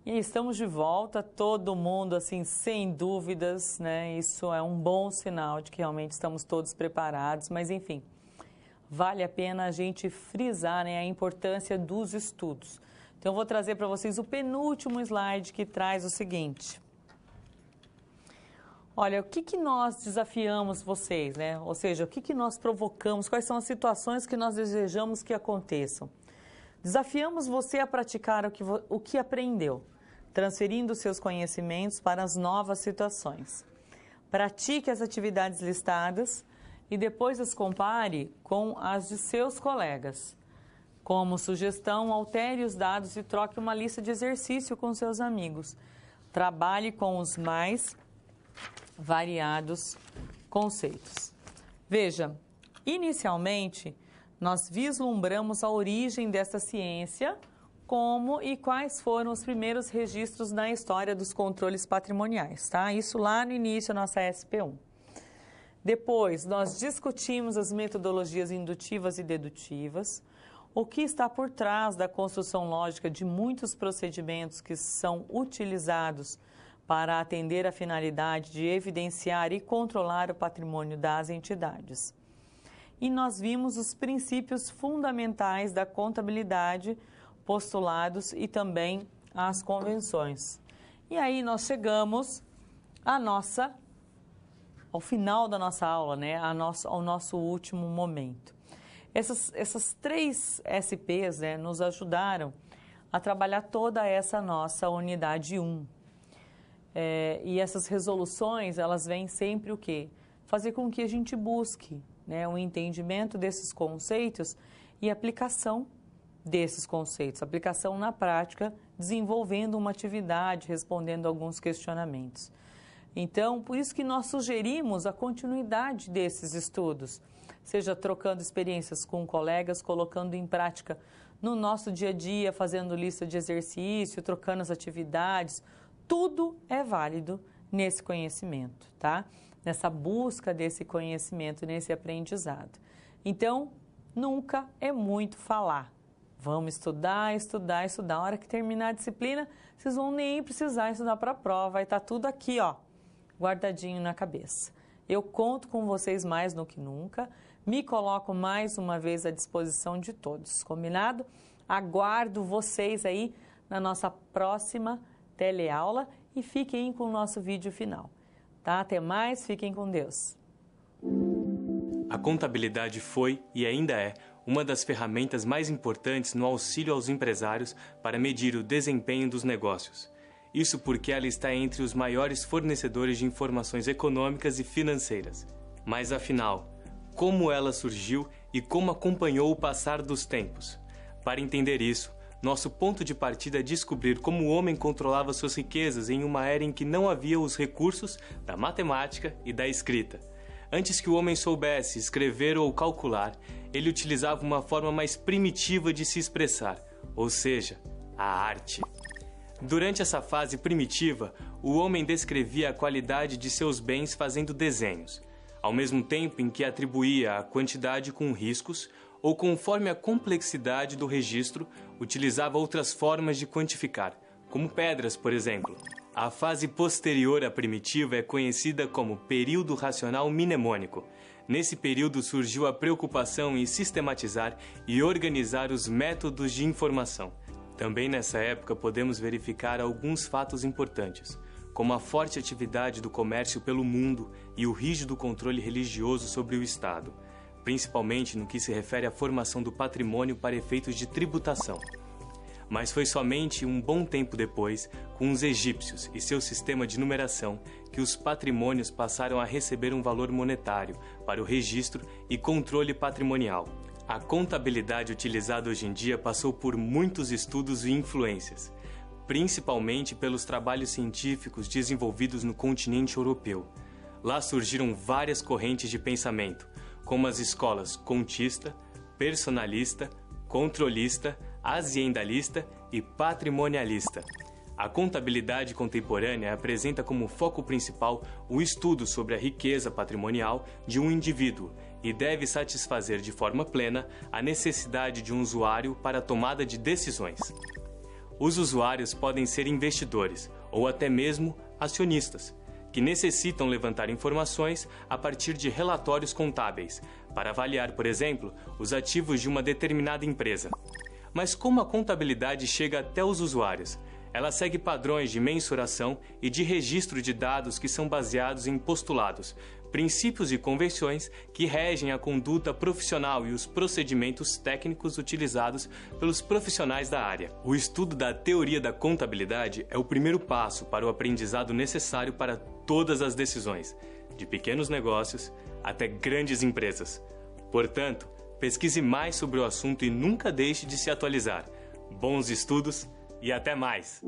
E estamos de volta, todo mundo assim, sem dúvidas, né? Isso é um bom sinal de que realmente estamos todos preparados, mas enfim, vale a pena a gente frisar, né, a importância dos estudos. Então, eu vou trazer para vocês o penúltimo slide que traz o seguinte. Olha, o que nós desafiamos vocês, né? Ou seja, o que nós provocamos, quais são as situações que nós desejamos que aconteçam. Desafiamos você a praticar o que aprendeu, transferindo seus conhecimentos para as novas situações. Pratique as atividades listadas e depois as compare com as de seus colegas. Como sugestão, altere os dados e troque uma lista de exercício com seus amigos. Trabalhe com os mais variados conceitos. Veja, Inicialmente, nós vislumbramos a origem dessa ciência, como e quais foram os primeiros registros na história dos controles patrimoniais, tá? Isso lá no início, nossa SP1. Depois, nós discutimos as metodologias indutivas e dedutivas, o que está por trás da construção lógica de muitos procedimentos que são utilizados para atender a finalidade de evidenciar e controlar o patrimônio das entidades. E nós vimos os princípios fundamentais da contabilidade postulados e também as convenções. E aí nós chegamos ao final da nossa aula, né? Ao nosso último momento. Essas 3 SPs, né, nos ajudaram a trabalhar toda essa nossa unidade 1. E essas resoluções, elas vêm sempre o quê? Fazer com que a gente busque, né, o entendimento desses conceitos e aplicação desses conceitos, aplicação na prática, desenvolvendo uma atividade, respondendo alguns questionamentos. Então, por isso que nós sugerimos a continuidade desses estudos, seja trocando experiências com colegas, colocando em prática no nosso dia a dia, fazendo lista de exercício, trocando as atividades, tudo é válido nesse conhecimento, tá? Nessa busca desse conhecimento, nesse aprendizado. Então, nunca é muito falar. Vamos estudar, estudar, estudar. A hora que terminar a disciplina, vocês vão nem precisar estudar para a prova. Vai estar tudo aqui, ó, guardadinho na cabeça. Eu conto com vocês mais do que nunca. Me coloco mais uma vez à disposição de todos. Combinado? Aguardo vocês aí na nossa próxima teleaula e fiquem com o nosso vídeo final. Tá? Até mais, fiquem com Deus. A contabilidade foi e ainda é uma das ferramentas mais importantes no auxílio aos empresários para medir o desempenho dos negócios. Isso porque ela está entre os maiores fornecedores de informações econômicas e financeiras. Mas afinal, como ela surgiu e como acompanhou o passar dos tempos? Para entender isso, nosso ponto de partida é descobrir como o homem controlava suas riquezas em uma era em que não havia os recursos da matemática e da escrita. Antes que o homem soubesse escrever ou calcular, ele utilizava uma forma mais primitiva de se expressar, ou seja, a arte. Durante essa fase primitiva, o homem descrevia a qualidade de seus bens fazendo desenhos, ao mesmo tempo em que atribuía a quantidade com riscos ou, conforme a complexidade do registro, utilizava outras formas de quantificar, como pedras, por exemplo. A fase posterior à primitiva é conhecida como período racional mnemônico. Nesse período surgiu a preocupação em sistematizar e organizar os métodos de informação. Também nessa época podemos verificar alguns fatos importantes, como a forte atividade do comércio pelo mundo e o rígido controle religioso sobre o Estado, principalmente no que se refere à formação do patrimônio para efeitos de tributação. Mas foi somente um bom tempo depois, com os egípcios e seu sistema de numeração, que os patrimônios passaram a receber um valor monetário para o registro e controle patrimonial. A contabilidade utilizada hoje em dia passou por muitos estudos e influências, principalmente pelos trabalhos científicos desenvolvidos no continente europeu. Lá surgiram várias correntes de pensamento, como as escolas contista, personalista, controlista, aziendalista e patrimonialista. A contabilidade contemporânea apresenta como foco principal o estudo sobre a riqueza patrimonial de um indivíduo e deve satisfazer de forma plena a necessidade de um usuário para a tomada de decisões. Os usuários podem ser investidores ou até mesmo acionistas, que necessitam levantar informações a partir de relatórios contábeis, para avaliar, por exemplo, os ativos de uma determinada empresa. Mas como a contabilidade chega até os usuários? Ela segue padrões de mensuração e de registro de dados que são baseados em postulados, princípios e convenções que regem a conduta profissional e os procedimentos técnicos utilizados pelos profissionais da área. O estudo da teoria da contabilidade é o primeiro passo para o aprendizado necessário para todas as decisões, de pequenos negócios até grandes empresas. Portanto, pesquise mais sobre o assunto e nunca deixe de se atualizar. Bons estudos e até mais!